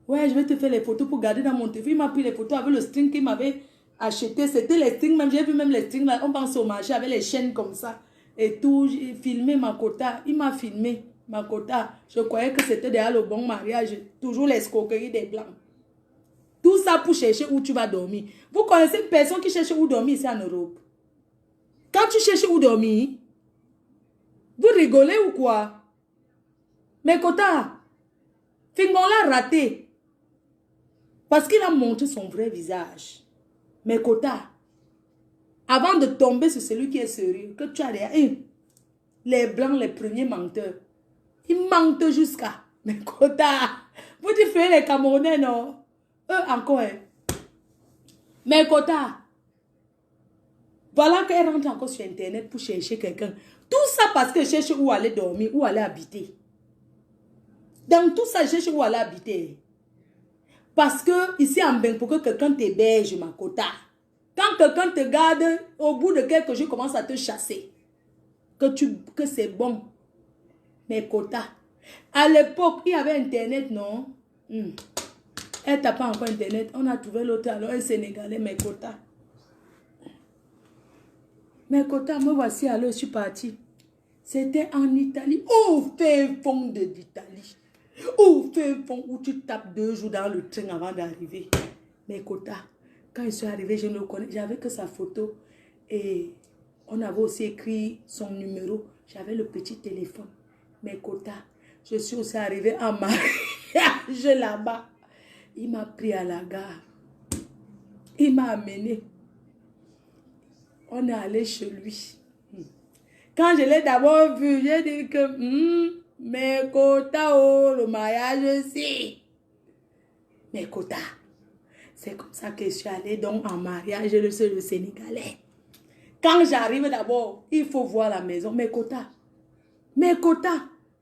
Ouais, je vais te faire les photos pour garder dans mon téléphone. Il m'a pris les photos avec le string qu'il m'avait acheté. C'était les strings, même j'ai vu même les strings là. On pense au marché avec les chaînes comme ça. Et tout, j'ai filmé ma quota. Il m'a filmé. Ma quota, je croyais que c'était déjà le bon mariage. Toujours l'escroquerie des blancs. Tout ça pour chercher où tu vas dormir. Vous connaissez une personne qui cherche où dormir ici en Europe? Quand tu cherches où dormir, vous rigolez ou quoi? Mais quota, Fingon l'a raté. Parce qu'il a montré son vrai visage. Mais quota, avant de tomber sur celui qui est sérieux, que tu as les blancs, les premiers menteurs. Ils mentent jusqu'à. Mais quota, vous dites les Camerounais, non? Eux encore. Mais quota, voilà qu'elle rentre encore sur Internet pour chercher quelqu'un. Tout ça parce que je cherche où aller dormir, où aller habiter. Dans tout ça, je cherche où aller habiter. Parce que ici en Bengue, pour que quelqu'un t'héberge, ma quota. Quand quelqu'un te garde, au bout de quelques jours, commence à te chasser. Que c'est bon. Mais quota. À l'époque, il y avait Internet, non? Elle n'a pas encore Internet. On a trouvé l'autre, alors un Sénégalais, mais quota. Mais quota, me voici, alors je suis partie. C'était en Italie. Au fin fond de l'Italie. Au fin fond où tu tapes 2 jours dans le train avant d'arriver. Mais quota, quand je suis arrivée, je ne le connais. J'avais que sa photo. Et on avait aussi écrit son numéro. J'avais le petit téléphone. Mais quota, je suis aussi arrivée en mariage là-bas. Il m'a pris à la gare. Il m'a amené. On est allé chez lui. Quand je l'ai d'abord vu, j'ai dit que mais quota, oh, le mariage aussi. Mais quota, c'est comme ça que je suis allée donc en mariage le Sénégalais. Quand j'arrive d'abord, il faut voir la maison. Mais quota,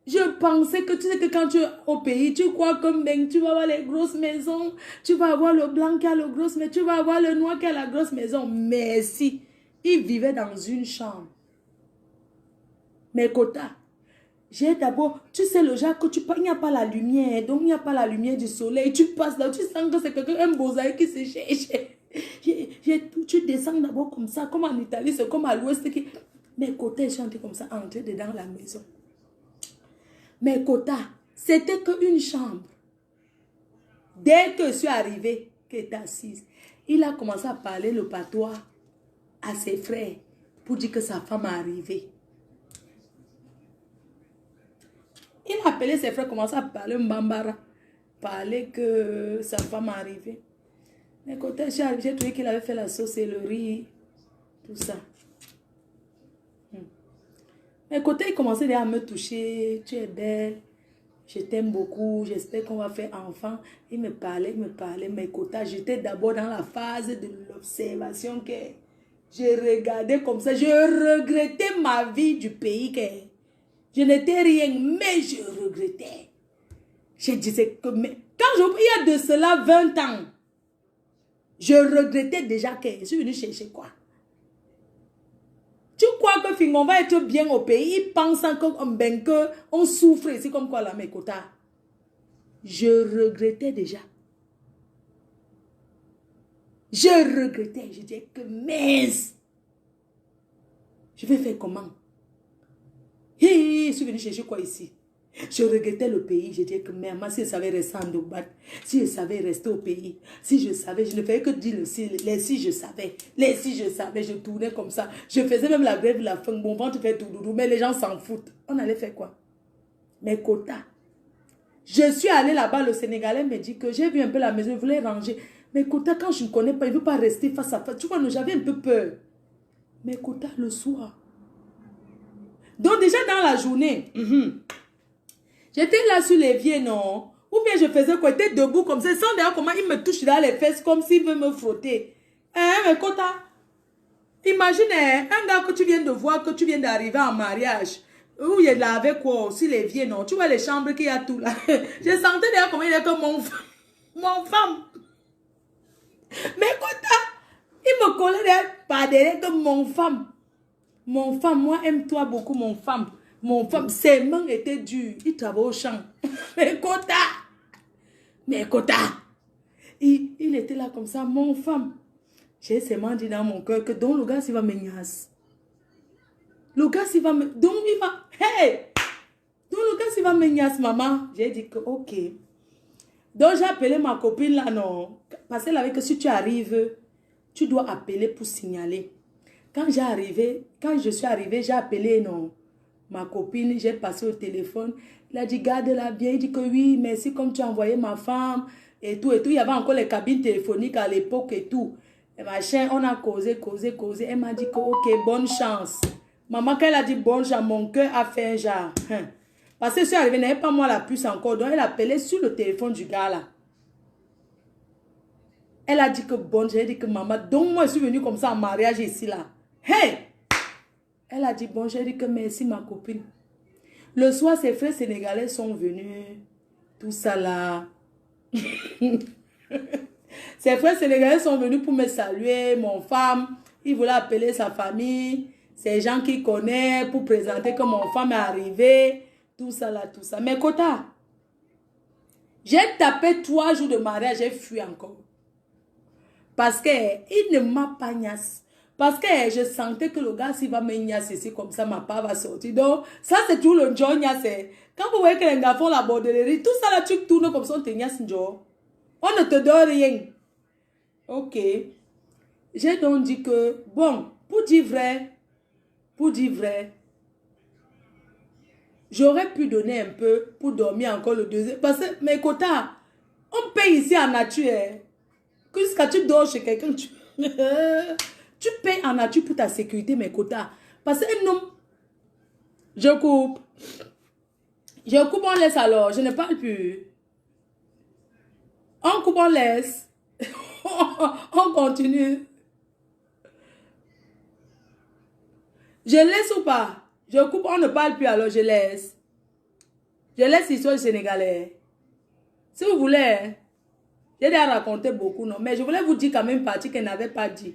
je pensais que tu sais que quand tu es au pays, tu crois comme ben, tu vas avoir les grosses maisons, tu vas avoir le blanc qui a le gros, mais tu vas avoir le noir qui a la grosse maison. Mais si, il vivait dans une chambre. Mais quota, j'ai d'abord, tu sais le genre que tu passes, il n'y a pas la lumière, donc il n'y a pas la lumière du soleil, tu passes là, tu sens que c'est quelqu'un, un bosaï qui se cherche. Tu descends d'abord comme ça, comme en Italie, c'est comme à l'ouest. Mais quota, je suis entrée comme ça, entrée dedans la maison. Mais quota, c'était qu'une chambre. Dès que je suis arrivée, qu'elle était assise, il a commencé à parler le patois à ses frères pour dire que sa femme est arrivée. Il a appelé ses frères, commencé à parler Mbambara, parler que sa femme est arrivée. Mais quand je suis arrivée, j'ai trouvé qu'il avait fait la sauce et le riz, tout ça. Mais côté, il commençait déjà à me toucher. Tu es belle, je t'aime beaucoup, j'espère qu'on va faire enfant. Il me parlait, mais côté, j'étais d'abord dans la phase de l'observation que je regardais comme ça. Je regrettais ma vie du pays. Que je n'étais rien, mais je regrettais. Je disais que, mais, il y a de cela 20 ans, je regrettais déjà que je suis venue chercher quoi. Tu crois que Fingon va être bien au pays? Ils pensent qu'on souffre ici comme quoi la Mekota. Je regrettais déjà. Je regrettais. Je disais que mince. Je vais faire comment? Je suis venu chercher quoi ici? Je regrettais le pays. Je disais que merde, si je savais rester en Dubaï, si je savais rester au pays, si je savais, je ne faisais que dire si je savais. Si je savais, je tournais comme ça. Je faisais même la grève de la faim. Mon ventre fait tout doudou, mais les gens s'en foutent. On allait faire quoi? Mes quotas. Je suis allée là-bas, le Sénégalais me dit que j'ai vu un peu la maison, il voulait ranger. Mes quotas, quand je ne connais pas, il ne veut pas rester face à face. Tu vois, j'avais un peu peur. Mes quotas le soir. Donc déjà dans la journée, j'étais là sur l'évier, non? Ou bien je faisais quoi? J'étais debout comme ça, sans d'ailleurs comment il me touche dans les fesses comme s'il veut me frotter. Mes quotas. Imagine un gars que tu viens de voir, que tu viens d'arriver en mariage. Où il est là avec quoi? Aussi l'évier, non? Tu vois les chambres qu'il y a tout là. Je sentais d'ailleurs comment il est comme mon femme. Mes quotas. Il me collait pas derrière comme mon femme. Mon femme, moi, aime-toi beaucoup, mon femme. Mon femme, ses mains étaient dures. Il travaille au champ. Mes quotas. Mes quotas. Il était là comme ça, mon femme. J'ai seulement dit dans mon cœur que donc le gars, s'il va me niasse. Le gars, s'il va me... Donc, il va... Hey! Donc, le gars, s'il va me niasse, maman. J'ai dit que, ok. Donc, j'ai appelé ma copine là, non. Parce qu'elle avait que si tu arrives, tu dois appeler pour signaler. Quand je suis arrivée, j'ai appelé non, ma copine, j'ai passé au téléphone. Il a dit, garde-la bien. Il dit que oui, merci comme tu as envoyé ma femme et tout et tout. Il y avait encore les cabines téléphoniques à l'époque et tout. Et machin, on a causé. Elle m'a dit que ok, bonne chance. Maman, quand elle a dit bonne chance, mon cœur a fait un genre. Parce que je suis arrivée, elle n'avait pas moi la puce encore. Donc elle appelait sur le téléphone du gars là. Elle a dit que bonne, j'ai dit que maman, donc moi je suis venue comme ça en mariage ici là. Hey! Elle a dit bon, j'ai dit que merci ma copine. Le soir, ses frères sénégalais sont venus. Tout ça là. Ses frères sénégalais sont venus pour me saluer. Mon femme, il voulait appeler sa famille. Ces gens qui connaissent pour présenter que mon femme est arrivée. Tout ça là, tout ça. Mais quota. J'ai tapé 3 jours de mariage, j'ai fui encore. Parce qu'il ne m'a pas niasse. Parce que je sentais que le gars, s'il va me niasse ici, comme ça, ma part va sortir. Donc, ça, c'est tout le jour niasse. Quand vous voyez que les gars font la bordellerie, tout ça là, tu tournes comme ça, on te niasse, Joe. On ne te donne rien. Ok. J'ai donc dit que, bon, pour dire vrai, j'aurais pu donner un peu pour dormir encore le deuxième. Parce que mes quotas, on paye ici en nature. Jusqu'à tu dors chez quelqu'un, tu payes en nature pour ta sécurité, mes quotas. Parce que non, je coupe, on laisse alors, je ne parle plus. On coupe, on laisse. On continue. Je laisse ou pas? Je coupe, on ne parle plus alors, je laisse. Je laisse l'histoire du Sénégalais. Si vous voulez, j'ai déjà raconté beaucoup, non? Mais je voulais vous dire quand même une partie qu'elle n'avait pas dit.